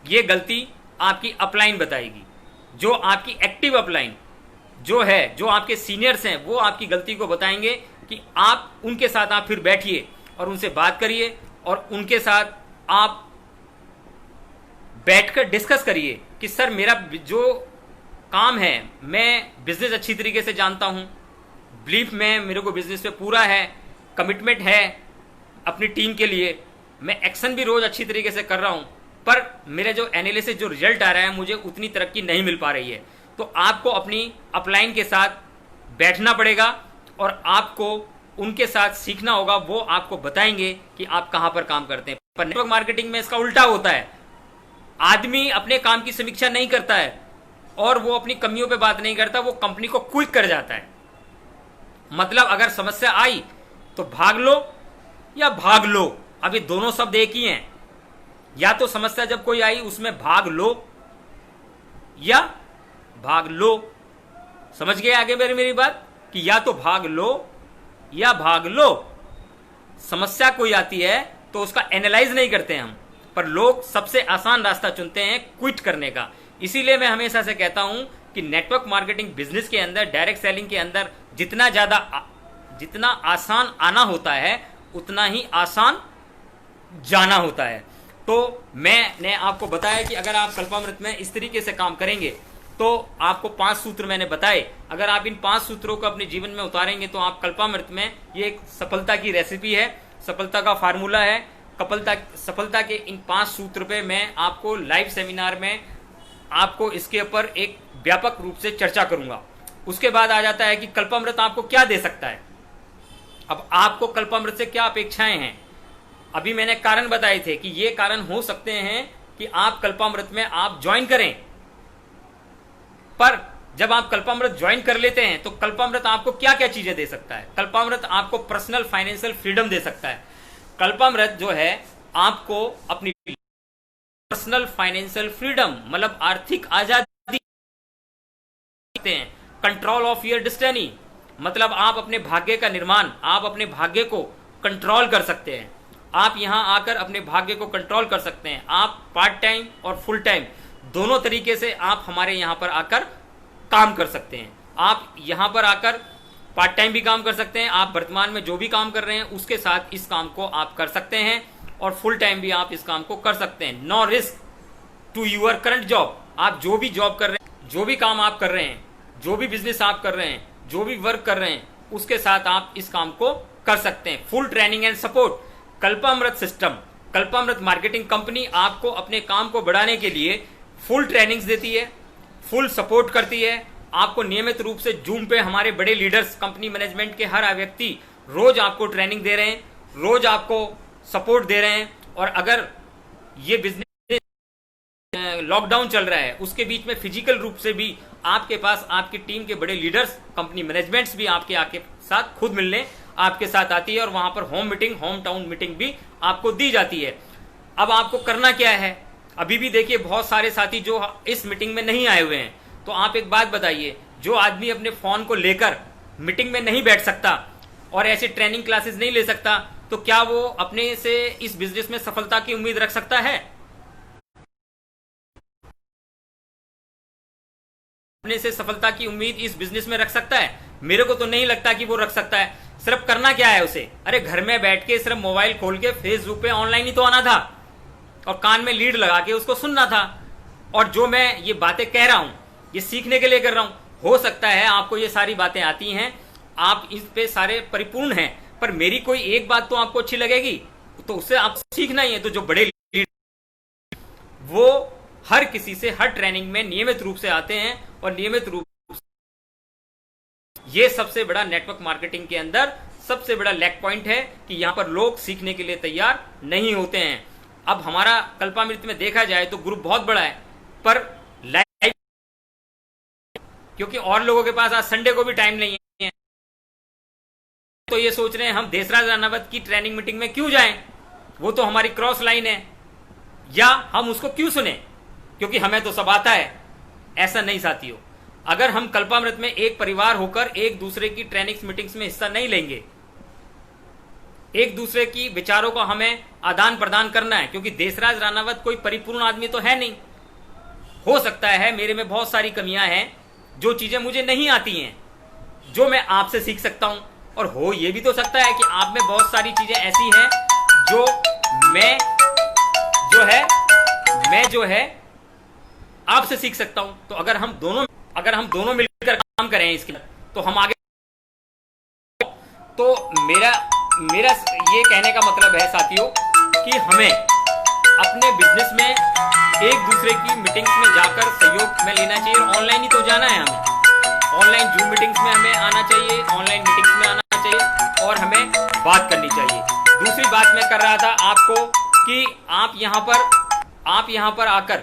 A: ये गलती आपकी अपलाइन बताएगी, जो आपकी एक्टिव अपलाइन जो है, जो आपके सीनियर्स हैं, वो आपकी गलती को बताएंगे कि आप उनके साथ आप फिर बैठिए और उनसे बात करिए और उनके साथ आप बैठकर डिस्कस करिए कि सर मेरा जो काम है, मैं बिजनेस अच्छी तरीके से जानता हूं, बिलीफ में मेरे को बिजनेस पे पूरा है, कमिटमेंट है अपनी टीम के लिए, मैं एक्शन भी रोज अच्छी तरीके से कर रहा हूं, पर मेरे जो एनालिसिस जो रिजल्ट आ रहा है मुझे उतनी तरक्की नहीं मिल पा रही है। तो आपको अपनी अपलाइन के साथ बैठना पड़ेगा और आपको उनके साथ सीखना होगा, वो आपको बताएंगे कि आप कहां पर काम करते हैं। पर नेटवर्क मार्केटिंग में इसका उल्टा होता है, आदमी अपने काम की समीक्षा नहीं करता है और वो अपनी कमियों पे बात नहीं करता, वो कंपनी को क्विक कर जाता है। मतलब अगर समस्या आई तो भाग लो या भाग लो, अब ये दोनों शब्द एक ही हैं। या तो समस्या जब कोई आई उसमें भाग लो या भाग लो। समझ गए आगे मेरी बात कि या तो भाग लो या भाग लो। समस्या कोई आती है तो उसका एनालाइज नहीं करते हम, पर लोग सबसे आसान रास्ता चुनते हैं क्विट करने का। इसीलिए मैं हमेशा से कहता हूं कि नेटवर्क मार्केटिंग बिजनेस के अंदर, डायरेक्ट सेलिंग के अंदर जितना आसान आना होता है उतना ही आसान जाना होता है। तो मैंने आपको बताया कि अगर आप कल्पामृत में इस तरीके से काम करेंगे तो आपको 5 सूत्र मैंने बताए, अगर आप इन 5 सूत्रों को अपने जीवन में उतारेंगे तो आप कल्पामृत में, ये एक सफलता की रेसिपी है, सफलता का फार्मूला है। सफलता के इन 5 सूत्र पे मैं आपको लाइव सेमिनार में आपको इसके ऊपर एक व्यापक रूप से चर्चा करूंगा। उसके बाद आ जाता है कि कल्पामृत आपको क्या दे सकता है। अब आपको कल्पामृत से क्या अपेक्षाएं हैं? अभी मैंने कारण बताए थे कि ये कारण हो सकते हैं कि आप कल्पामृत में आप ज्वाइन करें, पर जब आप कल्पामृत ज्वाइन कर लेते हैं तो कल्पामृत आपको क्या क्या चीजें दे सकता है? कल्पामृत आपको पर्सनल फाइनेंशियल फ्रीडम दे सकता है। कल्पामृत जो है आपको अपनी पर्सनल फाइनेंशियल फ्रीडम, मतलब आर्थिक आजादी, कंट्रोल ऑफ योर डेस्टिनी, मतलब आप अपने भाग्य का निर्माण, आप अपने भाग्य को कंट्रोल कर सकते हैं। आप यहां आकर अपने भाग्य को कंट्रोल कर सकते हैं। आप पार्ट टाइम और फुल टाइम दोनों तरीके से आप हमारे यहां पर आकर काम कर सकते हैं। आप यहां पर आकर पार्ट टाइम भी काम कर सकते हैं, आप वर्तमान में जो भी काम कर रहे हैं उसके साथ इस काम को आप कर सकते हैं, और फुल टाइम भी आप इस काम को कर सकते हैं। No risk to your current job. आप जो भी जॉब कर रहे हैं, जो भी काम आप कर रहे हैं, जो भी बिजनेस आप कर रहे हैं, जो भी वर्क कर रहे हैं, उसके साथ आप इस काम को कर सकते हैं। Full training and support. Kalpamrit system, Kalpamrit marketing company आपको अपने काम को बढ़ाने के लिए फुल ट्रेनिंग्स देती है, फुल सपोर्ट करती है। आपको नियमित रूप से जूम पे हमारे बड़े लीडर्स, कंपनी मैनेजमेंट के हर व्यक्ति रोज आपको ट्रेनिंग दे रहे हैं, रोज आपको सपोर्ट दे रहे हैं। और अगर ये बिजनेस लॉकडाउन चल रहा है उसके बीच में फिजिकल रूप से भी आपके पास आपकी टीम के बड़े लीडर्स, कंपनी मैनेजमेंट्स भी आपके साथ खुद मिलने आपके साथ आती है, और वहां पर home meeting, home town meeting भी आपको दी जाती है। अब आपको करना क्या है? अभी भी देखिए बहुत सारे साथी जो इस मीटिंग में नहीं आए हुए हैं, तो आप एक बात बताइए, जो आदमी अपने फोन को लेकर मीटिंग में नहीं बैठ सकता और ऐसे ट्रेनिंग क्लासेस नहीं ले सकता, तो क्या वो अपने से इस बिजनेस में सफलता की उम्मीद रख सकता है? अपने से सफलता की उम्मीद इस बिजनेस में रख सकता है? मेरे को तो नहीं लगता कि वो रख सकता है। सिर्फ करना क्या है उसे? अरे घर में बैठ के सिर्फ मोबाइल खोल के फेसबुक पे ऑनलाइन ही तो आना था और कान में लीड लगा के उसको सुनना था। और जो मैं ये बातें कह रहा हूं ये सीखने के लिए कर रहा हूं। हो सकता है आपको ये सारी बातें आती हैं, आप इस पे सारे परिपूर्ण हैं, पर मेरी कोई एक बात तो आपको अच्छी लगेगी, तो उससे आप सीखना ही है। तो जो बड़े लीड वो हर किसी से हर ट्रेनिंग में नियमित रूप से आते हैं और नियमित रूप ये सबसे बड़ा नेटवर्क मार्केटिंग के अंदर सबसे बड़ा लैक पॉइंट है कि यहां पर लोग सीखने के लिए तैयार नहीं होते हैं। अब हमारा कल्पामृत में देखा जाए तो ग्रुप बहुत बड़ा है, पर लाइव, क्योंकि और लोगों के पास आज संडे को भी टाइम नहीं है, तो ये सोच रहे हैं हम देसराज राणावत की ट्रेनिंग मीटिंग में क्यों जाएं, वो तो हमारी क्रॉस लाइन है, या हम उसको क्यों सुने क्योंकि हमें तो सब आता है? ऐसा नहीं साथियों। अगर हम कल्पामृत में एक परिवार होकर एक दूसरे की ट्रेनिंग्स मीटिंग्स में हिस्सा नहीं लेंगे, एक दूसरे की विचारों को हमें आदान प्रदान करना है, क्योंकि देशराज राणावत कोई परिपूर्ण आदमी तो है नहीं। हो सकता है मेरे में बहुत सारी कमियां हैं, जो चीजें मुझे नहीं आती हैं, जो मैं आपसे सीख सकता हूं, और हो ये भी तो सकता है कि आप में बहुत सारी चीजें ऐसी हैं जो मैं जो है आपसे सीख सकता हूं। तो अगर हम दोनों मिलकर काम करें इसके, तो हम आगे। तो मेरा ये कहने का मतलब है साथियों कि हमें अपने बिजनेस में एक दूसरे की मीटिंग्स में जाकर सहयोग में लेना चाहिए। ऑनलाइन ही तो जाना है हमें, ऑनलाइन जूम मीटिंग्स में हमें आना चाहिए, ऑनलाइन मीटिंग्स में आना चाहिए और हमें बात करनी चाहिए। दूसरी बात मैं कर रहा था आपको कि आप यहां पर आकर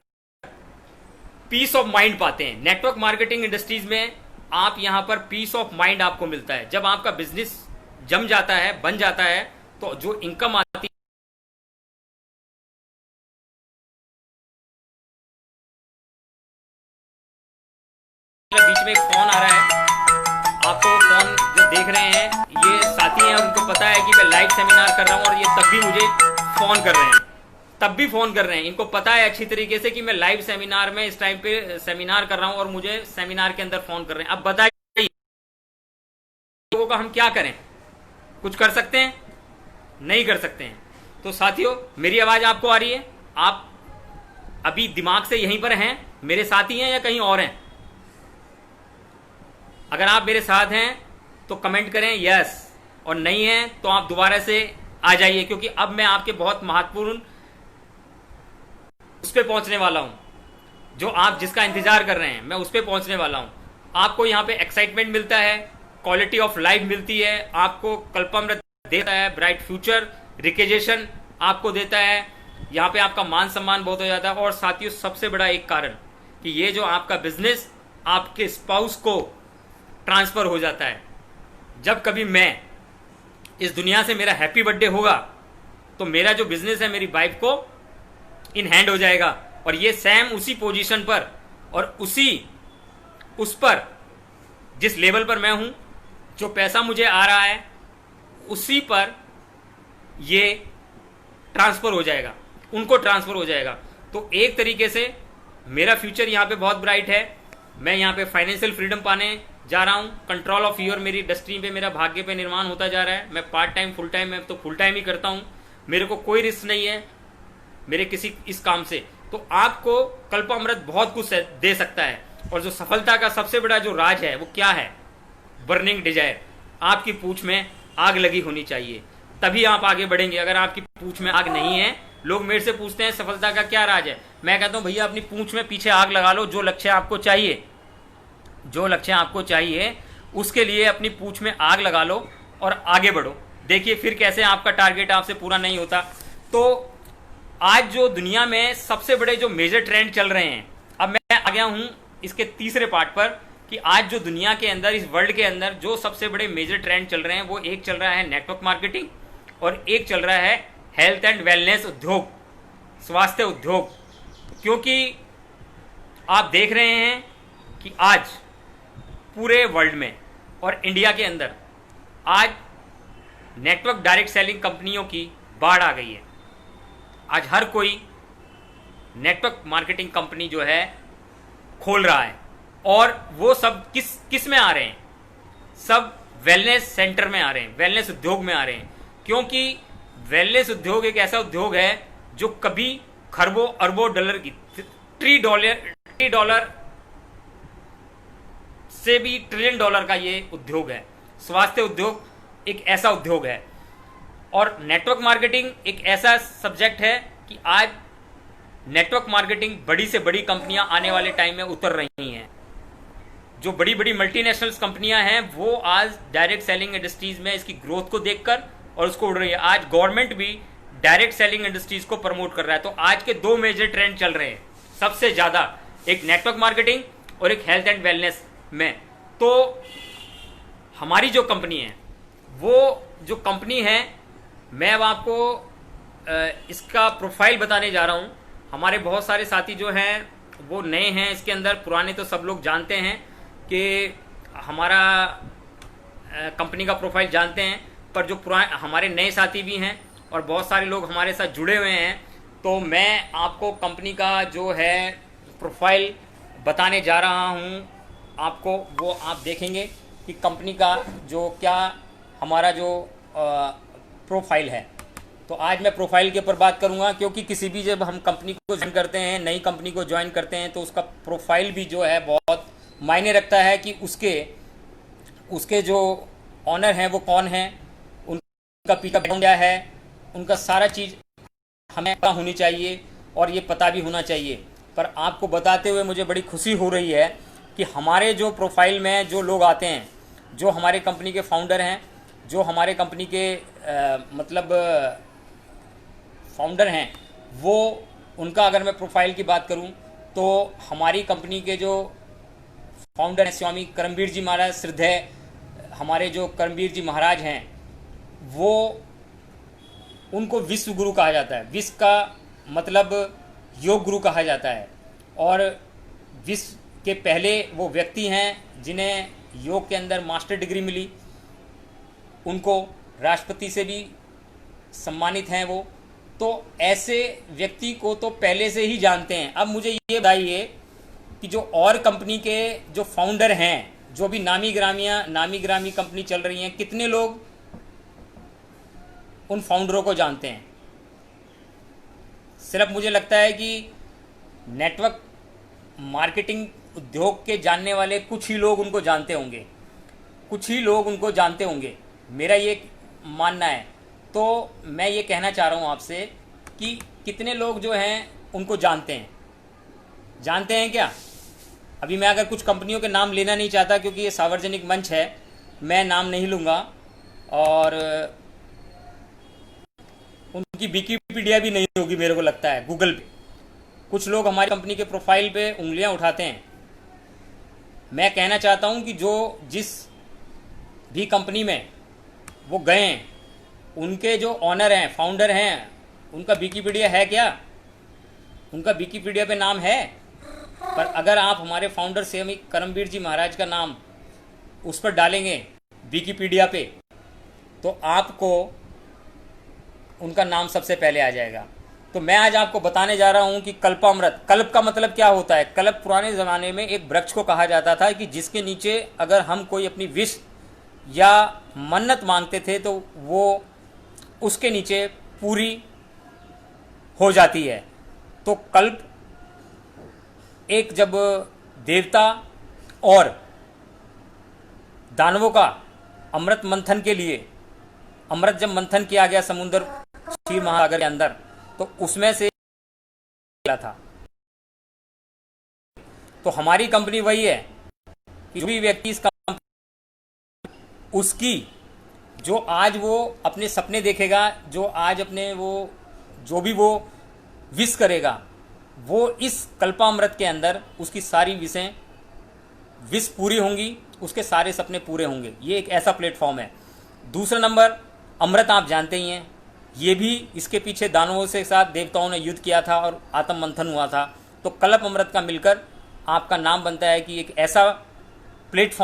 A: पीस ऑफ माइंड पाते हैं। नेटवर्क मार्केटिंग इंडस्ट्रीज में आप यहां पर पीस ऑफ माइंड आपको मिलता है। जब आपका बिजनेस जम जाता है, बन जाता है, तो जो इनकम आती है। बीच में एक फोन आ रहा है, आपको फोन जो देख रहे हैं ये साथी हैं, उनको पता है कि मैं लाइव सेमिनार कर रहा हूं और ये तब भी मुझे फोन कर रहे हैं, इनको पता है अच्छी तरीके से कि मैं लाइव सेमिनार में इस टाइम पे सेमिनार कर रहा हूं और मुझे सेमिनार के अंदर फोन कर रहे हैं। अब बताइए लोगों का हम क्या करें? कुछ कर सकते हैं? नहीं कर सकते हैं। तो साथियों, मेरी आवाज आपको आ रही है? आप अभी दिमाग से यहीं पर हैं, मेरे साथ ही हैं या कहीं और हैं? अगर आप मेरे साथ हैं तो कमेंट करें यस, और नहीं है तो आप दोबारा से आ जाइए, क्योंकि अब मैं आपके बहुत महत्वपूर्ण उस पे पहुंचने वाला हूं, जो आप जिसका इंतजार कर रहे हैं, मैं उस पे पहुंचने वाला हूं। आपको यहां पे एक्साइटमेंट मिलता है, क्वालिटी ऑफ लाइफ मिलती है, आपको कल्पामृत देता है, ब्राइट फ्यूचर रिकग्निशन आपको देता है, यहां पे आपका मान सम्मान बहुत हो जाता है। और साथियों, सबसे बड़ा एक कारण कि ये जो आपका बिजनेस आपके स्पाउस को ट्रांसफर हो जाता है। जब कभी मैं इस दुनिया से मेरा हैप्पी बर्थडे होगा तो मेरा जो बिजनेस है मेरी वाइफ को इन हैंड हो जाएगा, और ये सेम उसी पोजीशन पर और उस पर जिस लेवल पर मैं हूं, जो पैसा मुझे आ रहा है उसी पर ये ट्रांसफर हो जाएगा, उनको ट्रांसफर हो जाएगा। तो एक तरीके से मेरा फ्यूचर यहां पे बहुत ब्राइट है। मैं यहां पे फाइनेंशियल फ्रीडम पाने जा रहा हूं। कंट्रोल ऑफ ईयर मेरी इंडस्ट्री पे, मेरा भाग्य पे निर्माण होता जा रहा है। मैं पार्ट टाइम फुल टाइम, मैं तो फुल टाइम ही करता हूं, मेरे को कोई रिस्क नहीं है मेरे किसी इस काम से। तो आपको कल्पामृत बहुत कुछ दे सकता है, और जो सफलता का सबसे बड़ा जो राज है वो क्या है? Burning desire. आपकी पूंछ में आग लगी होनी चाहिए, तभी आप आगे बढ़ेंगे। अगर आपकी पूंछ में आग नहीं है, लोग मेरे से पूछते हैं सफलता का क्या राज है, मैं कहता हूं भैया अपनी पूंछ में पीछे आग लगा लो। जो लक्ष्य आपको चाहिए उसके लिए अपनी पूंछ में आग लगा लो और आगे बढ़ो। देखिए फिर कैसे आपका टारगेट आपसे पूरा नहीं होता। तो आज जो दुनिया में सबसे बड़े जो मेजर ट्रेंड चल रहे हैं, अब मैं आ गया हूं इसके तीसरे पार्ट पर, कि आज जो दुनिया के अंदर, इस वर्ल्ड के अंदर जो सबसे बड़े मेजर ट्रेंड चल रहे हैं, वो एक चल रहा है नेटवर्क मार्केटिंग और एक चल रहा है हेल्थ एंड वेलनेस उद्योग, स्वास्थ्य उद्योग। क्योंकि आप देख रहे हैं कि आज पूरे वर्ल्ड में और इंडिया के अंदर आज नेटवर्क डायरेक्ट सेलिंग कंपनियों की बाढ़ आ गई है। आज हर कोई नेटवर्क मार्केटिंग कंपनी जो है खोल रहा है, और वो सब किस में आ रहे हैं? सब वेलनेस सेंटर में आ रहे हैं, वेलनेस उद्योग में आ रहे हैं। क्योंकि वेलनेस उद्योग एक ऐसा उद्योग है जो कभी खरबों अरबों डॉलर की, $3 से भी $1 ट्रिलियन का ये उद्योग है। स्वास्थ्य उद्योग एक ऐसा उद्योग है, और नेटवर्क मार्केटिंग एक ऐसा सब्जेक्ट है कि आज नेटवर्क मार्केटिंग बड़ी से बड़ी कंपनियां आने वाले टाइम में उतर रही हैं। जो बड़ी बड़ी मल्टीनेशनल्स कंपनियां हैं वो आज डायरेक्ट सेलिंग इंडस्ट्रीज में इसकी ग्रोथ को देखकर और उसको उड़ रही है। आज गवर्नमेंट भी डायरेक्ट सेलिंग इंडस्ट्रीज को प्रमोट कर रहा है। तो आज के दो मेजर ट्रेंड चल रहे हैं सबसे ज्यादा, एक नेटवर्क मार्केटिंग और एक हेल्थ एंड वेलनेस में। तो हमारी जो कंपनी है, वो जो कंपनी है, मैं अब आपको इसका प्रोफाइल बताने जा रहा हूँ। हमारे बहुत सारे साथी जो हैं वो नए हैं इसके अंदर, पुराने तो सब लोग जानते हैं कि हमारा कंपनी का प्रोफाइल जानते हैं, पर जो पुराने हमारे नए साथी भी हैं और बहुत सारे लोग हमारे साथ जुड़े हुए हैं, तो मैं आपको कंपनी का जो है प्रोफाइल बताने जा रहा हूँ आपको। वो आप देखेंगे कि कंपनी का जो क्या हमारा जो प्रोफाइल है। तो आज मैं प्रोफाइल के ऊपर बात करूंगा, क्योंकि किसी भी जब हम कंपनी को ज्वाइन करते हैं, नई कंपनी को ज्वाइन करते हैं, तो उसका प्रोफाइल भी जो है बहुत मायने रखता है कि उसके जो ऑनर हैं वो कौन हैं, उनका पीछा बैकग्राउंड क्या है, उनका सारा चीज़ हमें पता होनी चाहिए और ये पता भी होना चाहिए। पर आपको बताते हुए मुझे बड़ी खुशी हो रही है कि हमारे जो प्रोफाइल में जो लोग आते हैं, जो हमारे कंपनी के फाउंडर हैं, जो हमारे कंपनी के मतलब फाउंडर हैं, वो उनका अगर मैं प्रोफाइल की बात करूं तो हमारी कंपनी के जो फाउंडर हैं स्वामी करमवीर जी महाराज श्रद्धेय, हमारे जो करमवीर जी महाराज हैं, वो उनको विश्व गुरु कहा जाता है। विश्व का मतलब योग गुरु कहा जाता है, और विश्व के पहले वो व्यक्ति हैं जिन्हें योग के अंदर मास्टर डिग्री मिली, उनको राष्ट्रपति से भी सम्मानित हैं वो। तो ऐसे व्यक्ति को तो पहले से ही जानते हैं। अब मुझे ये बताइए कि जो और कंपनी के जो फाउंडर हैं, जो भी नामी ग्रामी कंपनी चल रही हैं, कितने लोग उन फाउंडरों को जानते हैं? सिर्फ मुझे लगता है कि नेटवर्क मार्केटिंग उद्योग के जानने वाले कुछ ही लोग उनको जानते होंगे, कुछ ही लोग उनको जानते होंगे, मेरा ये मानना है। तो मैं ये कहना चाह रहा हूँ आपसे कि कितने लोग जो हैं उनको जानते हैं क्या? अभी मैं अगर कुछ कंपनियों के नाम लेना नहीं चाहता, क्योंकि ये सार्वजनिक मंच है, मैं नाम नहीं लूँगा, और उनकी विकिपीडिया भी नहीं होगी मेरे को लगता है गूगल पे। कुछ लोग हमारी कंपनी के प्रोफाइल पे उंगलियां उठाते हैं। मैं कहना चाहता हूं कि जो जिस भी कंपनी में वो गए हैं, उनके जो ऑनर हैं, फाउंडर हैं, उनका विकिपीडिया है क्या? उनका विकिपीडिया पे नाम है? पर अगर आप हमारे फाउंडर स्वामी करमवीर जी महाराज का नाम उस पर डालेंगे विकिपीडिया पे, तो आपको उनका नाम सबसे पहले आ जाएगा। तो मैं आज आपको बताने जा रहा हूं कि कल्पामृत, कल्प का मतलब क्या होता है? कल्प पुराने ज़माने में एक वृक्ष को कहा जाता था कि जिसके नीचे अगर हम कोई अपनी विश या मन्नत मांगते थे तो वो उसके नीचे पूरी हो जाती है। तो कल्प एक जब देवता और दानवों का अमृत मंथन के लिए, अमृत जब मंथन किया गया समुद्र क्षीर महासागर के अंदर, तो उसमें से था। तो हमारी कंपनी वही है कि जो भी व्यक्ति इस कंपनी, उसकी जो आज वो अपने सपने देखेगा, जो आज अपने वो जो भी वो विश करेगा, वो इस कल्पामृत के अंदर उसकी सारी विश पूरी होंगी, उसके सारे सपने पूरे होंगे। ये एक ऐसा प्लेटफॉर्म है। दूसरा नंबर, अमृत आप जानते ही हैं, ये भी इसके पीछे दानवों के साथ देवताओं ने युद्ध किया था और आत्म मंथन हुआ था। तो कल्प अमृत का मिलकर आपका नाम बनता है कि एक ऐसा प्लेटफॉर्म